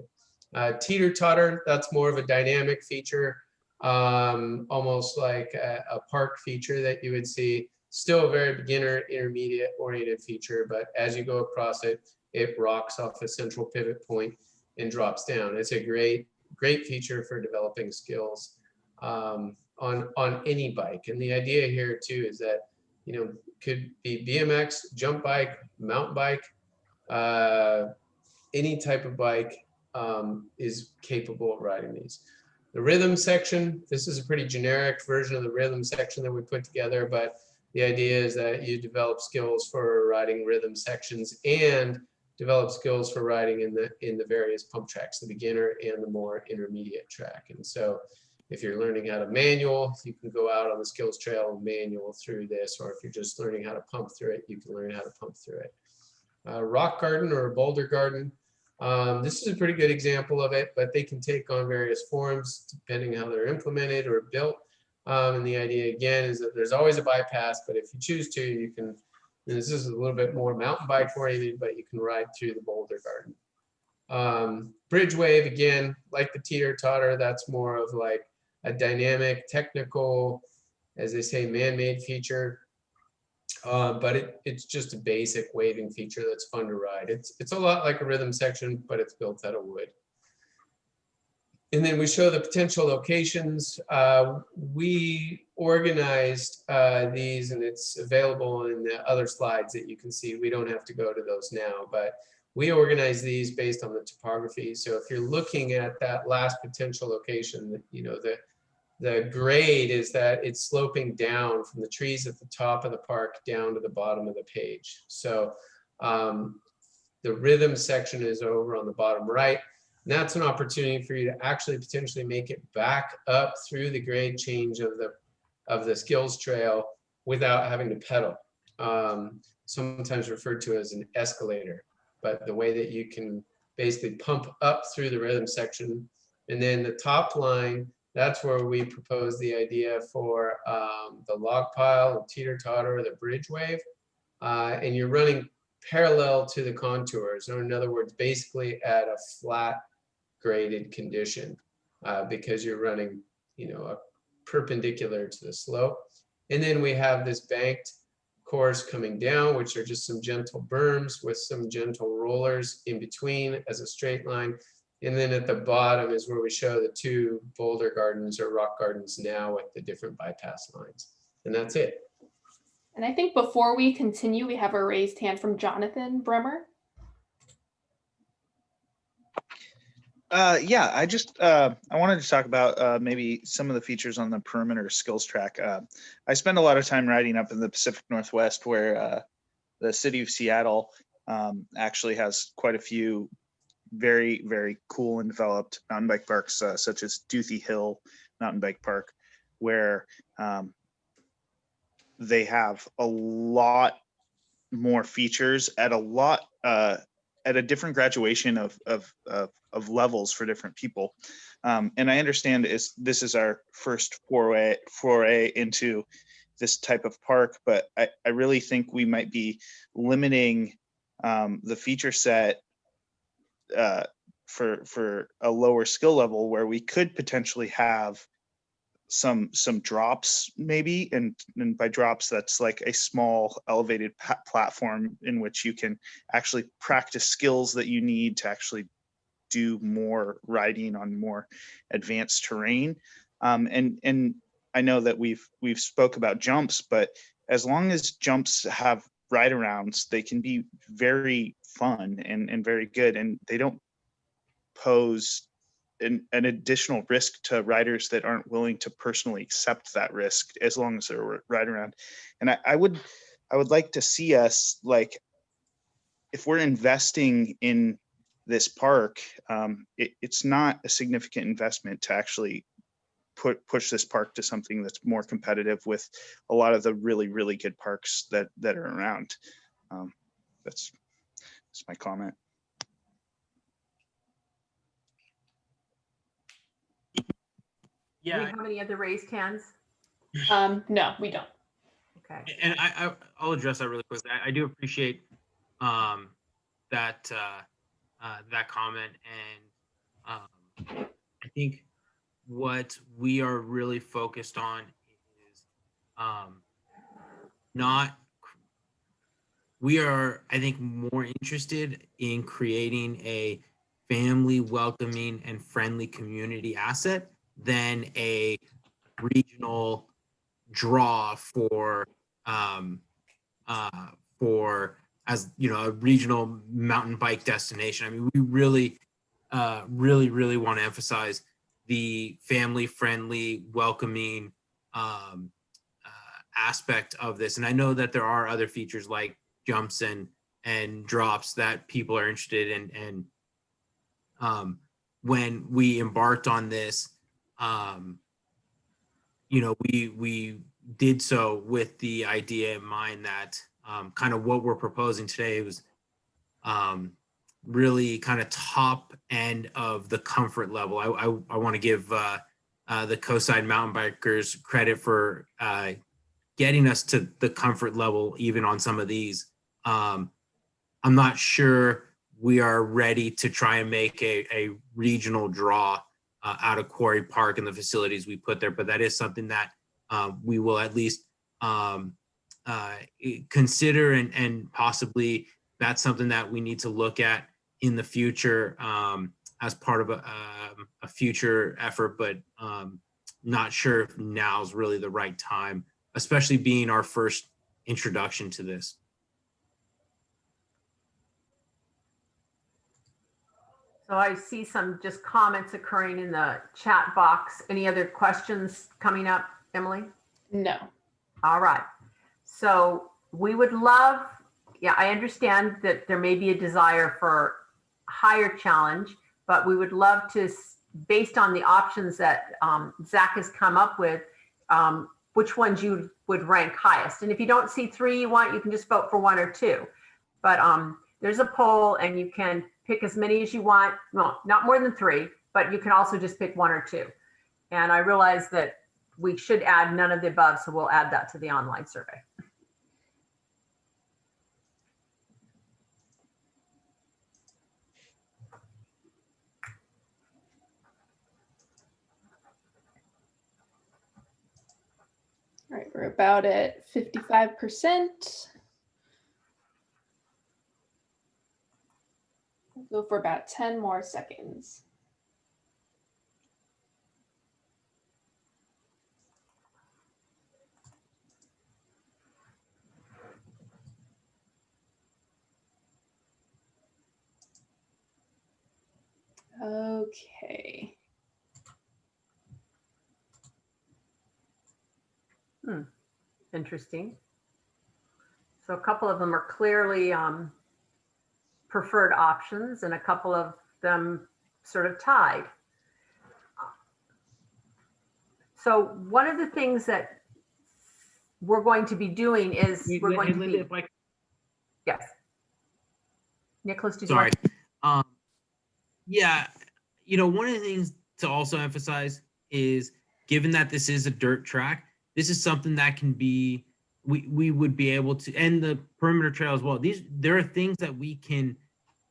Speaker 5: Teeter totter, that's more of a dynamic feature. almost like a park feature that you would see. Still a very beginner, intermediate oriented feature, but as you go across it, it rocks off a central pivot point and drops down. It's a great feature for developing skills on any bike. And the idea here too is that, you know, could be BMX, jump bike, mountain bike, any type of bike is capable of riding these. The rhythm section, this is a pretty generic version of the rhythm section that we put together, but the idea is that you develop skills for riding rhythm sections and develop skills for riding in the various pump tracks, the beginner and the more intermediate track. And so if you're learning how to manual, you can go out on the skills trail and manual through this, or if you're just learning how to pump through it, you can learn how to pump through it. Rock garden or boulder garden. This is a pretty good example of it, but they can take on various forms depending how they're implemented or built. And the idea again is that there's always a bypass, but if you choose to, you can, and this is a little bit more mountain bike oriented, but you can ride through the boulder garden. Bridge wave, again, like the teeter totter, that's more of like a dynamic, technical, as they say, man-made feature. But it's just a basic waving feature that's fun to ride. It's a lot like a rhythm section, but it's built out of wood. And then we show the potential locations. We organized these, and it's available in the other slides that you can see. We don't have to go to those now, but we organize these based on the topography. So if you're looking at that last potential location, you know, the grade is that it's sloping down from the trees at the top of the park down to the bottom of the page. So the rhythm section is over on the bottom right. And that's an opportunity for you to actually potentially make it back up through the grade change of the skills trail without having to pedal. Sometimes referred to as an escalator, but the way that you can basically pump up through the rhythm section. And then the top line, that's where we propose the idea for the log pile, the teeter totter, the bridge wave. And you're running parallel to the contours, or in other words, basically at a flat graded condition because you're running, you know, a perpendicular to the slope. And then we have this banked course coming down, which are just some gentle berms with some gentle rollers in between as a straight line. And then at the bottom is where we show the two boulder gardens or rock gardens now with the different bypass lines. And that's it.
Speaker 4: And I think before we continue, we have a raised hand from Jonathan Bremer.
Speaker 6: Yeah, I wanted to talk about maybe some of the features on the perimeter skills track. I spend a lot of time riding up in the Pacific Northwest, where the city of Seattle actually has quite a few very, very cool and developed mountain bike parks, such as Duthie Hill Mountain Bike Park, where they have a lot more features at a different graduation of levels for different people. And I understand this is our first foray into this type of park, but I really think we might be limiting the feature set for a lower skill level, where we could potentially have some drops maybe, and by drops that's like a small elevated platform in which you can actually practice skills that you need to actually do more riding on more advanced terrain. And I know that we've spoke about jumps, but as long as jumps have ride arounds, they can be very fun and very good, and they don't pose an additional risk to riders that aren't willing to personally accept that risk, as long as they're right around. And I would like to see us, like, if we're investing in this park, it's not a significant investment to actually push this park to something that's more competitive with a lot of the really, really good parks that are around. That's my comment.
Speaker 3: Do we have any other raised hands?
Speaker 4: No, we don't.
Speaker 3: Okay.
Speaker 2: And I'll address that really quickly. I do appreciate that comment, and I think what we are really focused on is not, we are, I think, more interested in creating a family welcoming and friendly community asset than a regional draw um, for, as you know, a regional mountain bike destination. I mean, we really, really want to emphasize the family friendly, welcoming aspect of this. And I know that there are other features like jumps and drops that people are interested in. And when we embarked on this, you know, we did so with the idea in mind that kind of what we're proposing today was really kind of top end of the comfort level. I want to give the Coastside mountain bikers credit for getting us to the comfort level, even on some of these. I'm not sure we are ready to try and make a regional draw out of Quarry Park and the facilities we put there, but that is something that we will at least consider, and possibly that's something that we need to look at in the future as part of a future effort, but not sure if now's really the right time, especially being our first introduction to this.
Speaker 3: So I see some just comments occurring in the chat box. Any other questions coming up, Emily?
Speaker 4: No.
Speaker 3: All right. So we would love, yeah, I understand that there may be a desire for higher challenge, but we would love to, based on the options that Zach has come up with, which ones you would rank highest. And if you don't see 3 you want, you can just vote for 1 or 2. But there's a poll and you can pick as many as you want. Well, not more than 3, but you can also just pick 1 or 2. And I realize that we should add none of the above, so we'll add that to the online survey.
Speaker 4: All right, we're about at 55%. We'll go for about 10 more seconds. Okay.
Speaker 3: Interesting. So a couple of them are clearly preferred options and a couple of them sort of tied. So one of the things that we're going to be doing is we're going to be, yes. Nicholas, did you
Speaker 2: Sorry.
Speaker 3: want
Speaker 2: Yeah, you know, one of the things to also emphasize is, given that this is a dirt track, this is something that can be, we would be able to, and the perimeter trail as well. There are things that we can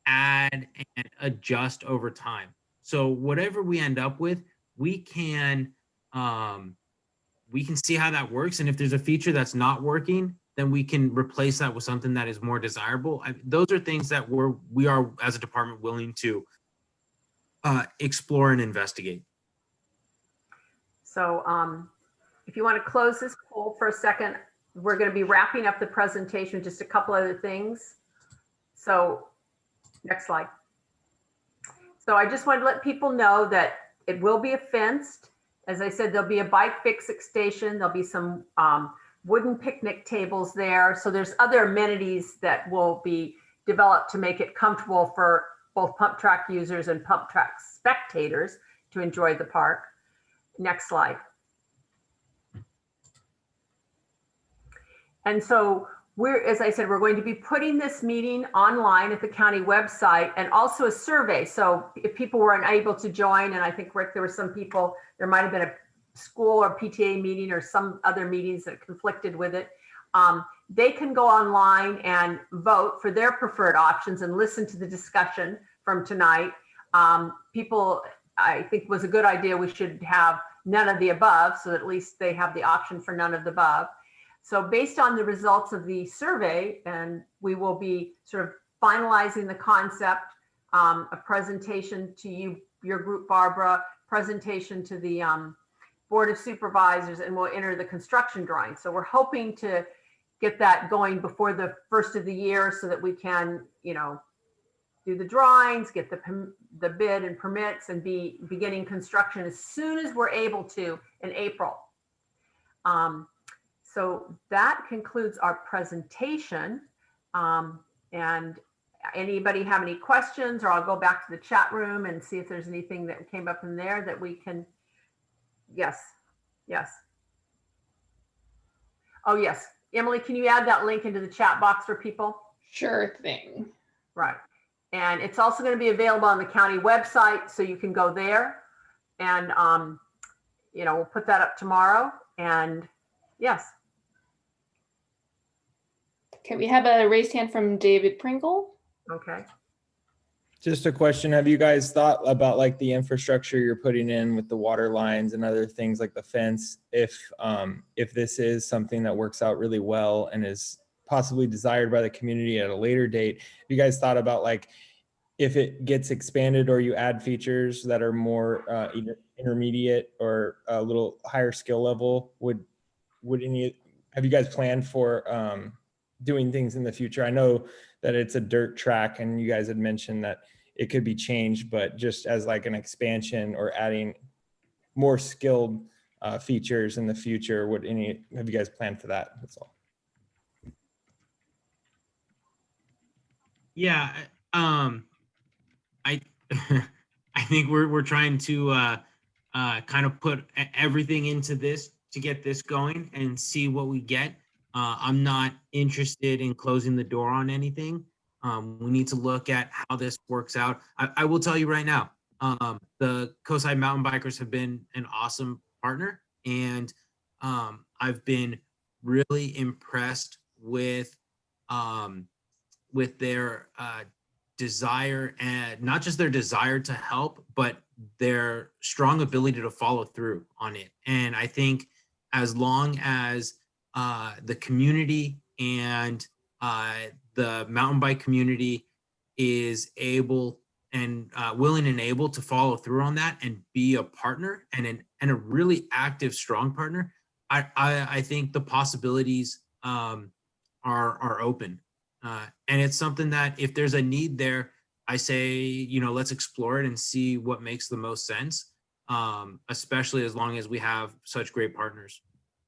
Speaker 2: add and adjust over time. So whatever we end up with, we can see how that works. And if there's a feature that's not working, then we can replace that with something that is more desirable. Those are things that we are as a department willing to explore and investigate.
Speaker 3: So if you want to close this poll for a second, we're going to be wrapping up the presentation, just a couple other things. So next slide. So I just wanted to let people know that it will be a fenced. As I said, there'll be a bike fix station. There'll be some wooden picnic tables there. So there's other amenities that will be developed to make it comfortable for both pump track users and pump track spectators to enjoy the park. Next slide. And so as I said, we're going to be putting this meeting online at the county website and also a survey. So if people were unable to join, and I think, Rick, there were some people, there might've been a school or PTA meeting or some other meetings that conflicted with it. They can go online and vote for their preferred options and listen to the discussion from tonight. People I think was a good idea. We should have none of the above, so that at least they have the option for none of the above. So based on the results of the survey, and we will be sort of finalizing the concept, a presentation to you, your group, Barbara, presentation to the Board of Supervisors, and we'll enter the construction drawing. So we're hoping to get that going before the first of the year so that we can, you know, do the drawings, get the bid and permits, and be beginning construction as soon as we're able to in April. So that concludes our presentation. And anybody have any questions, or I'll go back to the chat room and see if there's anything that came up in there that we can. Yes. Oh, yes. Emily, can you add that link into the chat box for people?
Speaker 4: Sure thing.
Speaker 3: Right. And it's also going to be available on the county website, so you can go there. And, you know, we'll put that up tomorrow. And yes.
Speaker 4: Okay, we have a raised hand from David Pringle.
Speaker 3: Okay.
Speaker 11: Just a question. Have you guys thought about like the infrastructure you're putting in with the water lines and other things like the fence? If this is something that works out really well and is possibly desired by the community at a later date, have you guys thought about like if it gets expanded or you add features that are more intermediate or a little higher skill level, would have you guys planned for doing things in the future? I know that it's a dirt track and you guys had mentioned that it could be changed, but just as like an expansion or adding more skilled features in the future, have you guys planned for that? That's all.
Speaker 2: Yeah, I I think we're trying to kind of put everything into this to get this going and see what we get. I'm not interested in closing the door on anything. We need to look at how this works out. I will tell you right now, the Coastside Mountain Bikers have been an awesome partner, and I've been really impressed with their desire, and not just their desire to help, but their strong ability to follow through on it. And I think as long as the community and the mountain bike community is able and willing and able to follow through on that and be a partner and a really active, strong partner, I think the possibilities are open. And it's something that if there's a need there, I say, you know, let's explore it and see what makes the most sense, especially as long as we have such great partners.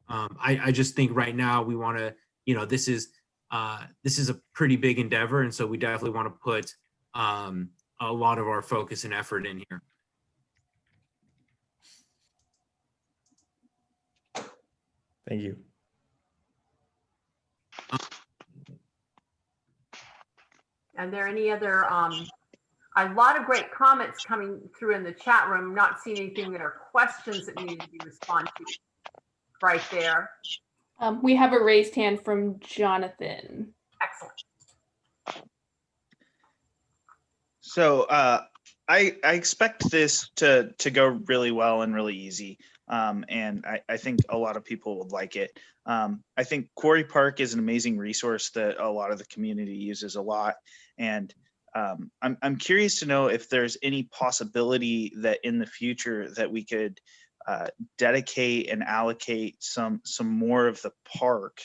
Speaker 2: I just think right now we want to, you know, this is a pretty big endeavor. And so we definitely want to put a lot of our focus and effort in here.
Speaker 11: Thank you.
Speaker 3: And there any other, a lot of great comments coming through in the chat room. I'm not seeing anything that are questions that need to be responded to right there.
Speaker 4: We have a raised hand from Jonathan.
Speaker 3: Excellent.
Speaker 6: So I expect this to go really well and really easy. And I think a lot of people would like it. I think Quarry Park is an amazing resource that a lot of the community uses a lot. And I'm curious to know if there's any possibility that in the future that we could dedicate and allocate some more of the park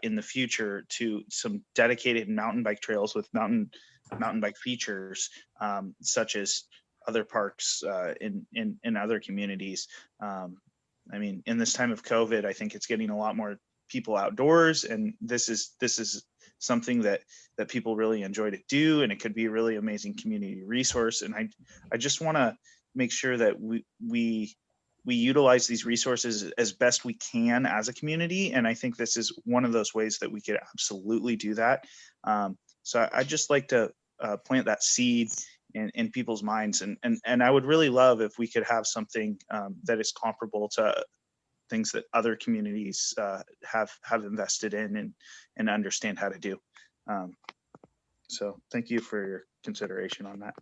Speaker 6: in the future to some dedicated mountain bike trails with mountain bike features, such as other parks in other communities. I mean, in this time of COVID, I think it's getting a lot more people outdoors, and this is something that people really enjoy to do, and it could be a really amazing community resource. And I just want to make sure that we utilize these resources as best we can as a community, and I think this is one of those ways that we could absolutely do that. So I'd just like to plant that seed in people's minds, and I would really love if we could have something that is comparable to things that other communities have invested in and understand how to do. So thank you for your consideration on that.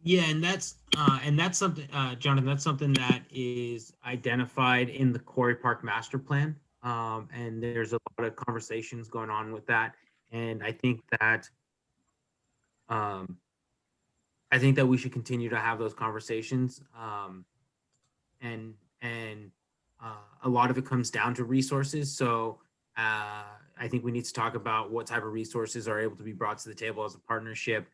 Speaker 2: Yeah, and that's something, Jonathan, that's something that is identified in the Quarry Park Master Plan. And there's a lot of conversations going on with that. And um, I think that we should continue to have those conversations. And a lot of it comes down to resources. So I think we need to talk about what type of resources are able to be brought to the table as a partnership,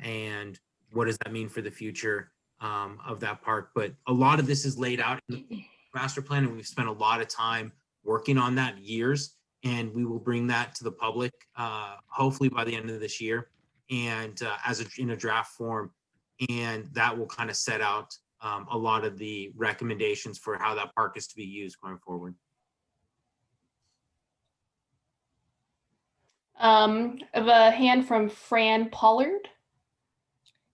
Speaker 2: and what does that mean for the future of that park. But a lot of this is laid out in the master plan, and we've spent a lot of time working on that, years, and we will bring that to the public hopefully by the end of this year, and in a draft form, and that will kind of set out a lot of the recommendations for how that park is to be used going forward.
Speaker 4: I have a hand from Fran Pollard.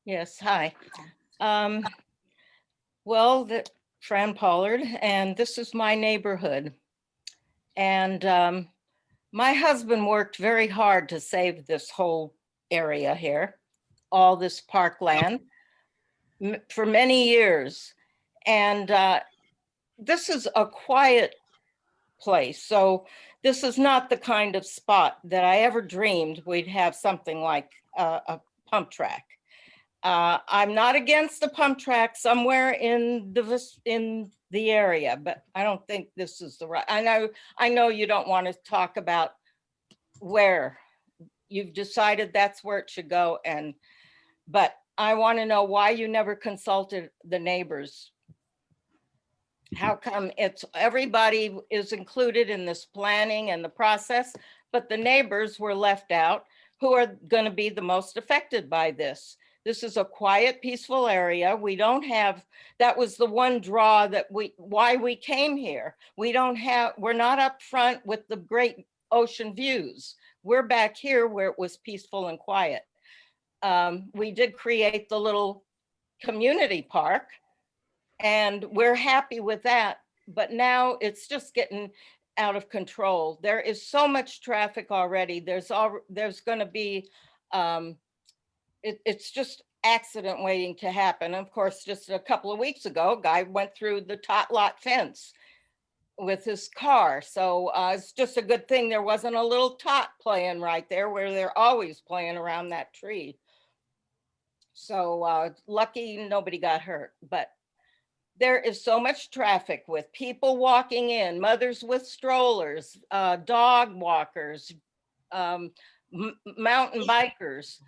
Speaker 12: Yes, hi. Well, Fran Pollard, and this is my neighborhood. And my husband worked very hard to save this whole area here, all this parkland, for many years. And this is a quiet place. So this is not the kind of spot that I ever dreamed we'd have something like a pump track. I'm not against the pump track somewhere in the area, but I don't think this is the right. I know you don't want to talk about where you've decided that's where it should go, but I want to know why you never consulted the neighbors. How come everybody is included in this planning and the process, but the neighbors were left out, who are going to be the most affected by this? This is a quiet, peaceful area. We don't have, that was the one draw that why we came here. We're not up front with the great ocean views. We're back here where it was peaceful and quiet. We did create the little community park, and we're happy with that, but now it's just getting out of control. There is so much traffic already. There's going to be, it's just accident waiting to happen. Of course, just a couple of weeks ago, a guy went through the tot lot fence with his car. So it's just a good thing there wasn't a little tot playing right there where they're always playing around that tree. So lucky nobody got hurt, but there is so much traffic with people walking in, mothers with strollers, dog walkers, mountain bikers,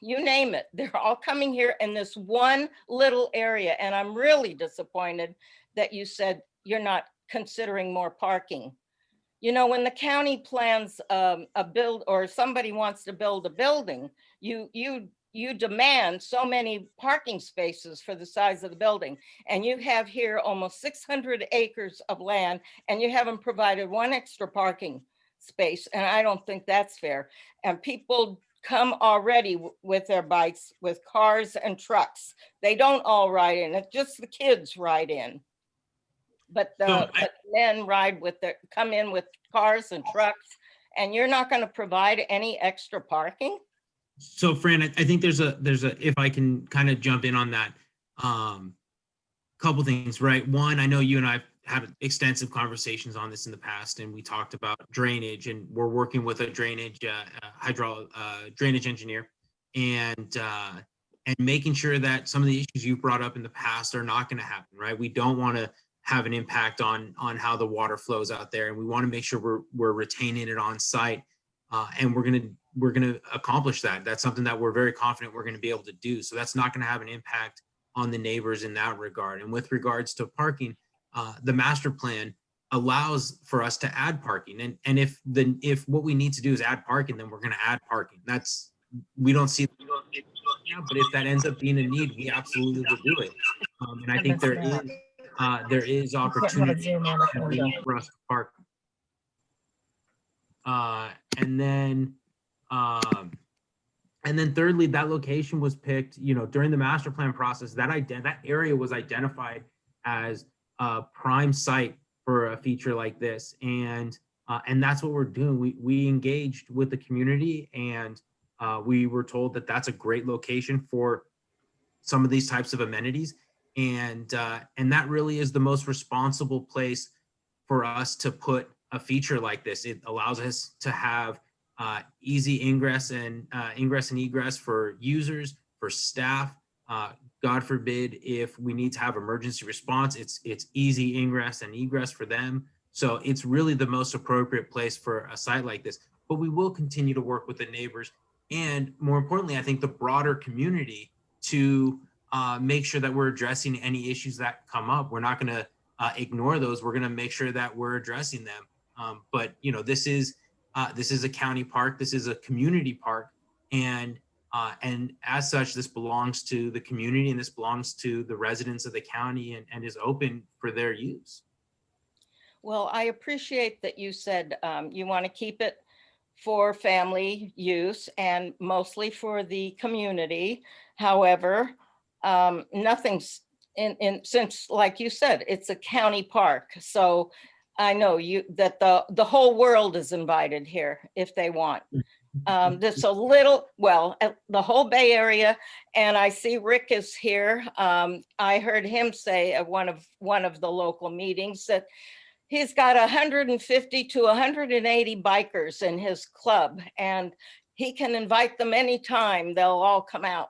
Speaker 12: you name it. They're all coming here in this one little area. And I'm really disappointed that you said you're not considering more parking. You know, when the county plans a build, or somebody wants to build a building, you demand so many parking spaces for the size of the building. And you have here almost 600 acres of land, and you haven't provided one extra parking space. And I don't think that's fair. And people come already with their bikes, with cars and trucks. They don't all ride in, it's just the kids ride in. But the men come in with cars and trucks, and you're not going to provide any extra parking.
Speaker 2: So Fran, I think there's a, if I can kind of jump in on that, couple things, right? One, I know you and I've had extensive conversations on this in the past, and we talked about drainage, and we're working with a drainage drainage engineer, and making sure that some of the issues you brought up in the past are not going to happen, right? We don't want to have an impact on how the water flows out there, and we want to make sure we're retaining it on site, and we're gonna accomplish that. That's something that we're very confident we're going to be able to do. So that's not going to have an impact on the neighbors in that regard. And with regards to parking, the master plan allows for us to add parking, and if what we need to do is add parking, then we're going to add parking. We don't see, but if that ends up being a need, we absolutely will do it. And I think there is opportunity for us to park. And then thirdly, that location was picked, during the master plan process. That area was identified as a prime site for a feature like this, and that's what we're doing. We engaged with the community, and We were told that that's a great location for some of these types of amenities. And that really is the most responsible place for us to put a feature like this. It allows us to have easy ingress and egress for users, for staff. God forbid if we need to have emergency response, it's easy ingress and egress for them. So it's really the most appropriate place for a site like this. But we will continue to work with the neighbors and, more importantly, I think the broader community to make sure that we're addressing any issues that come up. We're not going to ignore those. We're going to make sure that we're addressing them. But you know, this is a county park. This is a community park, and as such, this belongs to the community, and this belongs to the residents of the county, and is open for their use.
Speaker 12: Well, I appreciate that you said you want to keep it for family use and mostly for the community. However, nothing's since, like you said, it's a county park. So I know that the whole world is invited here if they want. There's a little, well, the whole Bay Area, and I see Rick is here. I heard him say at one of the local meetings that he's got 150 to 180 bikers in his club, and he can invite them anytime. They'll all come out.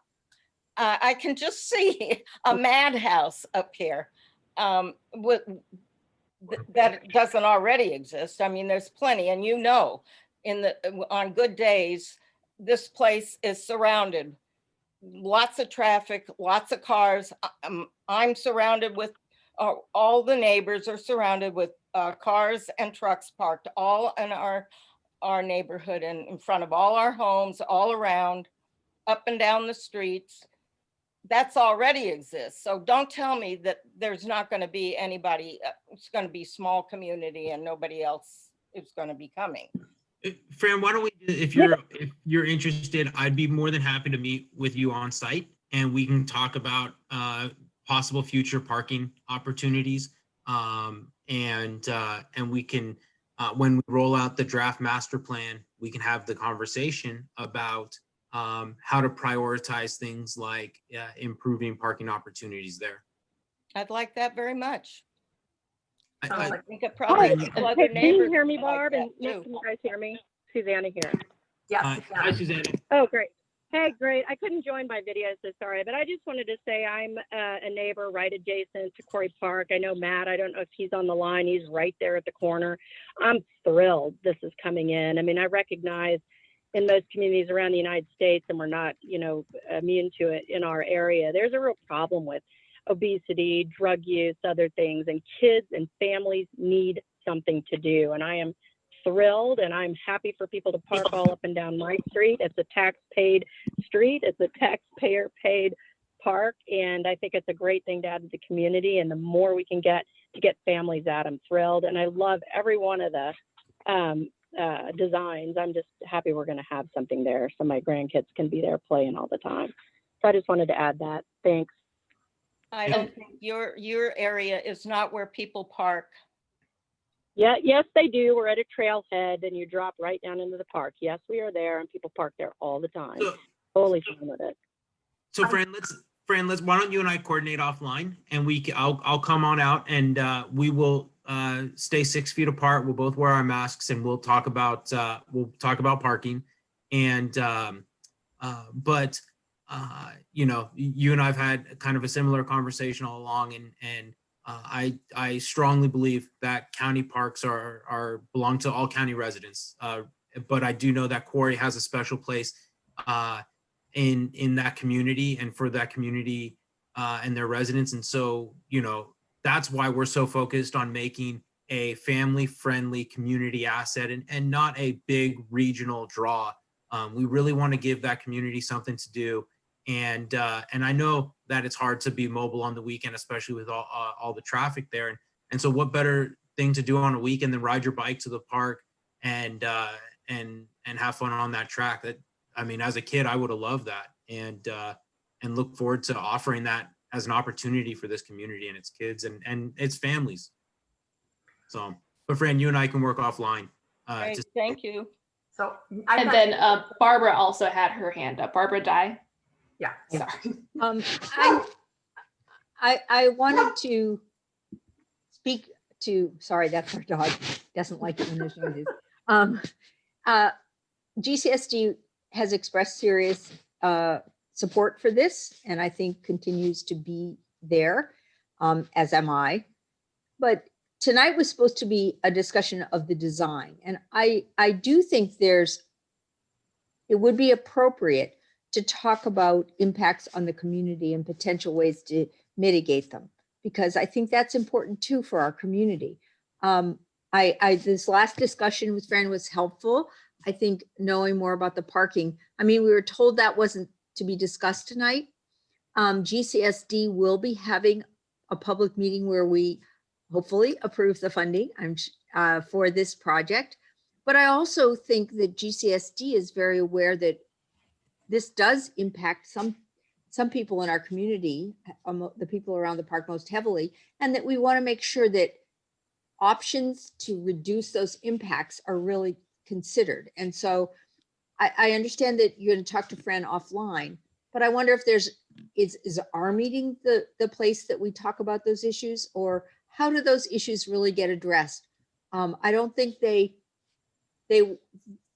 Speaker 12: I can just see a madhouse up here with that doesn't already exist. I mean, there's plenty, and you know, on good days, this place is surrounded. Lots of traffic, lots of cars. I'm surrounded with, all the neighbors are surrounded with cars and trucks parked all in our neighborhood and in front of all our homes, all around, up and down the streets. That's already exists. So don't tell me that there's not going to be anybody, it's going to be small community and nobody else is going to be coming.
Speaker 2: Fran, why don't we, if you're interested, I'd be more than happy to meet with you on site, and we can talk about possible future parking opportunities. And we can, when we roll out the draft master plan, we can have the conversation about how to prioritize things like improving parking opportunities there.
Speaker 12: I'd like that very much.
Speaker 2: I
Speaker 12: think it probably
Speaker 13: Hey, can you hear me, Barb? And Nick, can you guys hear me? Susanna here.
Speaker 3: Yes.
Speaker 2: Hi, Susanna.
Speaker 13: Oh, great. Hey, great. I couldn't join my video, so sorry. But I just wanted to say I'm a neighbor right adjacent to Quarry Park. I know Matt. I don't know if he's on the line. He's right there at the corner. I'm thrilled this is coming in. I mean, I recognize in most communities around the United States, and we're not, immune to it in our area, there's a real problem with obesity, drug use, other things, and kids and families need something to do. And I am thrilled, and I'm happy for people to park all up and down my street. It's a tax-paid street. It's a taxpayer-paid park, and I think it's a great thing to add to the community. And the more we can get to get families out, I'm thrilled. And I love every one of the designs. I'm just happy we're going to have something there so my grandkids can be there playing all the time. So I just wanted to add that. Thanks.
Speaker 12: I don't think your area is not where people park.
Speaker 13: Yeah, yes, they do. We're at a trailhead and you drop right down into the park. Yes, we are there, and people park there all the time. Totally fine with it.
Speaker 2: So Fran, why don't you and I coordinate offline, and I'll come on out, and we will stay 6 feet apart. We'll both wear our masks, and we'll talk about parking. And you and I've had kind of a similar conversation all along, and I strongly believe that county parks belong to all county residents. But I do know that Quarry has a special place in that community and for that community and their residents. And so, that's why we're so focused on making a family-friendly community asset and not a big regional draw. We really want to give that community something to do. And I know that it's hard to be mobile on the weekend, especially with all the traffic there. And so what better thing to do on a weekend than ride your bike to the park and have fun on that track? As a kid, I would have loved that, and look forward to offering that as an opportunity for this community and its kids and its families. So, but Fran, you and I can work offline.
Speaker 12: Great, thank you.
Speaker 3: So
Speaker 4: And then Barbara also had her hand up. Barbara Dye.
Speaker 3: Yeah.
Speaker 4: Sorry.
Speaker 1: I wanted to speak to, sorry, that's our dog, doesn't like it when there's noises. GCSD has expressed serious support for this, and I think continues to be there, as am I. But tonight was supposed to be a discussion of the design, and I do think it would be appropriate to talk about impacts on the community and potential ways to mitigate them, because I think that's important too for our community. This last discussion with Fran was helpful. I think knowing more about the parking, I mean, we were told that wasn't to be discussed tonight. GCSD will be having a public meeting where we hopefully approve the funding for this project. But I also think that GCSD is very aware that this does impact some people in our community, the people around the park most heavily, and that we want to make sure that options to reduce those impacts are really considered. And so I understand that you're going to talk to Fran offline, but I wonder if is our meeting the place that we talk about those issues, or how do those issues really get addressed? I don't think they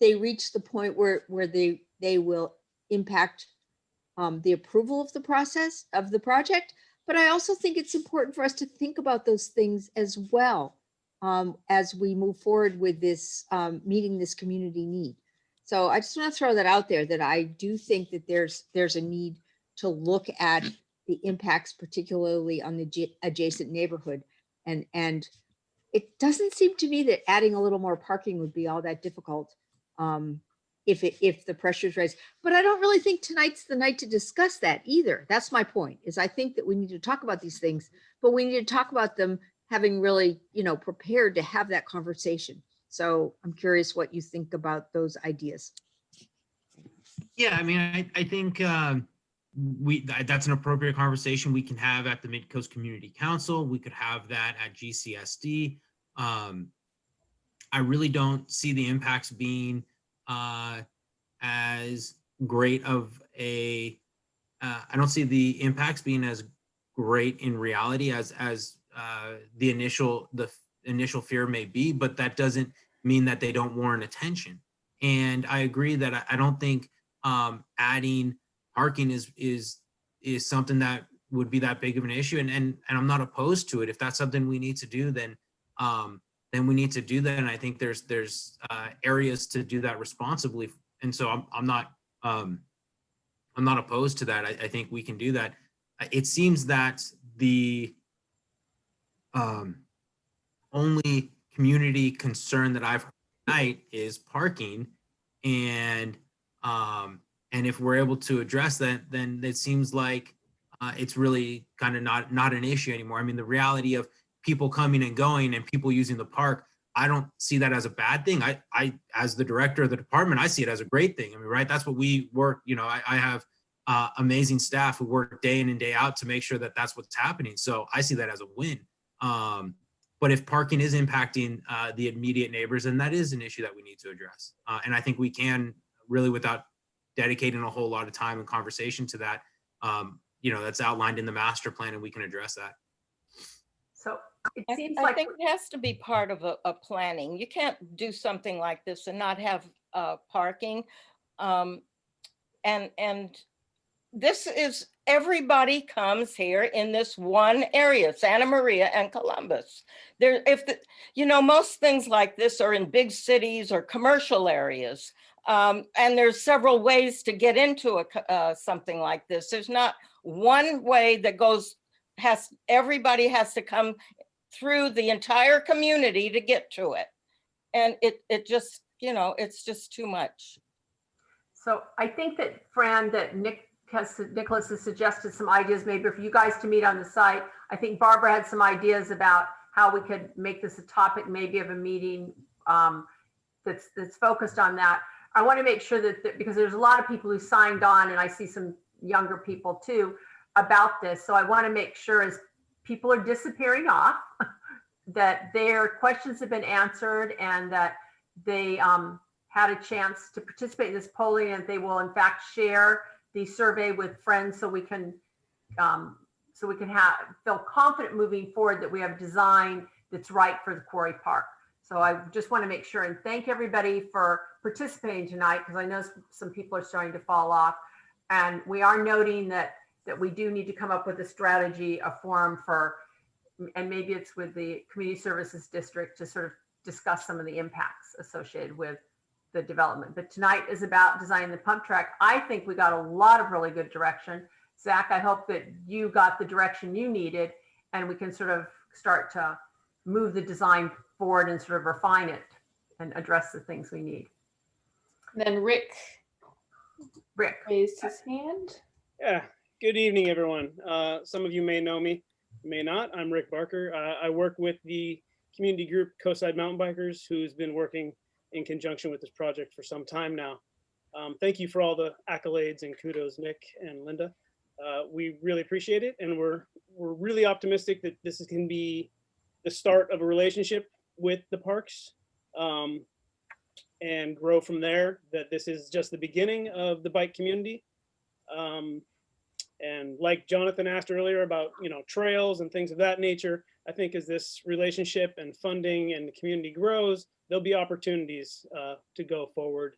Speaker 1: reach the point where they will impact the approval of the process of the project. But I also think it's important for us to think about those things as well, as we move forward with this, meeting this community need. So I just want to throw that out there, that I do think that there's a need to look at the impacts, particularly on the adjacent neighborhood. And it doesn't seem to me that adding a little more parking would be all that difficult, if the pressure's raised. But I don't really think tonight's the night to discuss that either. That's my point, is I think that we need to talk about these things, but we need to talk about them having really, prepared to have that conversation. So I'm curious what you think about those ideas.
Speaker 2: Yeah, I mean, I think that's an appropriate conversation we can have at the Mid-Coast Community Council. We could have that at GCSD. I really don't see the impacts being as great of a, I don't see the impacts being as great in reality as the initial fear may be, but that doesn't mean that they don't warrant attention. And I agree that I don't think adding parking is something that would be that big of an issue. And I'm not opposed to it. If that's something we need to do, then we need to do that. And I think there's areas to do that responsibly. And so I'm not opposed to that. I think we can do that. It seems that the only community concern that I've heard tonight is parking, and if we're able to address that, then it seems like it's really kind of not an issue anymore. I mean, the reality of people coming and going and people using the park, I don't see that as a bad thing. I as the director of the department, I see it as a great thing. I mean, right? That's what we work. I have amazing staff who work day in and day out to make sure that that's what's happening. So I see that as a win. But if parking is impacting the immediate neighbors, then that is an issue that we need to address. And I think we can really, without dedicating a whole lot of time and conversation to that, that's outlined in the master plan, and we can address that.
Speaker 3: So it
Speaker 12: I
Speaker 3: seems like
Speaker 12: think it has to be part of a planning. You can't do something like this and not have parking. And this is, everybody comes here in this one area, Santa Maria and Columbus. Most things like this are in big cities or commercial areas. And there's several ways to get into something like this. There's not one way that everybody has to come through the entire community to get to it. And it just, it's just too much.
Speaker 3: So I think that, Fran, that Nicholas has suggested some ideas, maybe for you guys to meet on the site. I think Barbara had some ideas about how we could make this a topic, maybe of a meeting that's focused on that. I want to make sure that because there's a lot of people who signed on, and I see some younger people too, about this. So I want to make sure, as people are disappearing off, that their questions have been answered, and that they had a chance to participate in this polling, and they will in fact share the survey with friends so we can feel confident moving forward that we have a design that's right for the Quarry Park. So I just want to make sure and thank everybody for participating tonight, because I know some people are starting to fall off. And we are noting that we do need to come up with a strategy, a forum for, and maybe it's with the Community Services District to sort of discuss some of the impacts associated with the development. But tonight is about designing the pump track. I think we got a lot of really good direction. Zach, I hope that you got the direction you needed, and we can sort of start to move the design forward and sort of refine it and address the things we need.
Speaker 4: Then Rick
Speaker 3: Rick
Speaker 4: raised his hand.
Speaker 14: Yeah, good evening, everyone. Some of you may know me, may not. I'm Rick Barker. I work with the community group Coastside Mountain Bikers, who's been working in conjunction with this project for some time now. Thank you for all the accolades and kudos, Nick and Linda. We really appreciate it, and we're really optimistic that this can be the start of a relationship with the parks, and grow from there. That this is just the beginning of the bike community. And like Jonathan asked earlier about, trails and things of that nature, I think as this relationship and funding and the community grows, there'll be opportunities to go forward.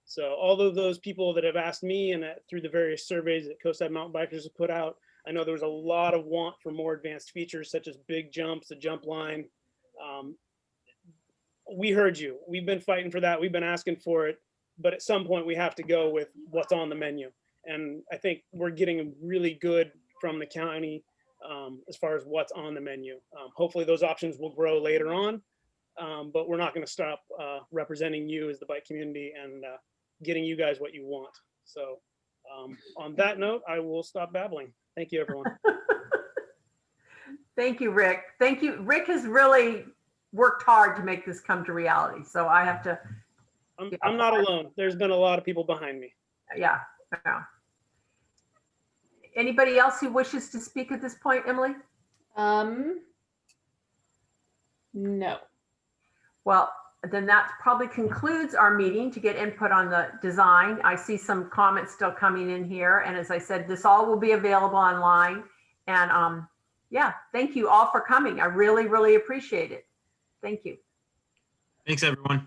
Speaker 14: So all of those people that have asked me, and through the various surveys that Coastside Mountain Bikers have put out, I know there was a lot of want for more advanced features such as big jumps, a jump line. We heard you. We've been fighting for that. We've been asking for it. But at some point we have to go with what's on the menu. And I think we're getting really good from the county as far as what's on the menu. Hopefully those options will grow later on, but we're not going to stop representing you as the bike community and getting you guys what you want. So on that note, I will stop babbling. Thank you, everyone.
Speaker 3: Thank you, Rick. Thank you. Rick has really worked hard to make this come to reality. So I have to.
Speaker 14: I'm not alone. There's been a lot of people behind me.
Speaker 3: Yeah. Anybody else who wishes to speak at this point, Emily?
Speaker 4: No.
Speaker 3: Well, then that probably concludes our meeting to get input on the design. I see some comments still coming in here. And as I said, this all will be available online. And yeah, thank you all for coming. I really, really appreciate it. Thank you.
Speaker 2: Thanks, everyone.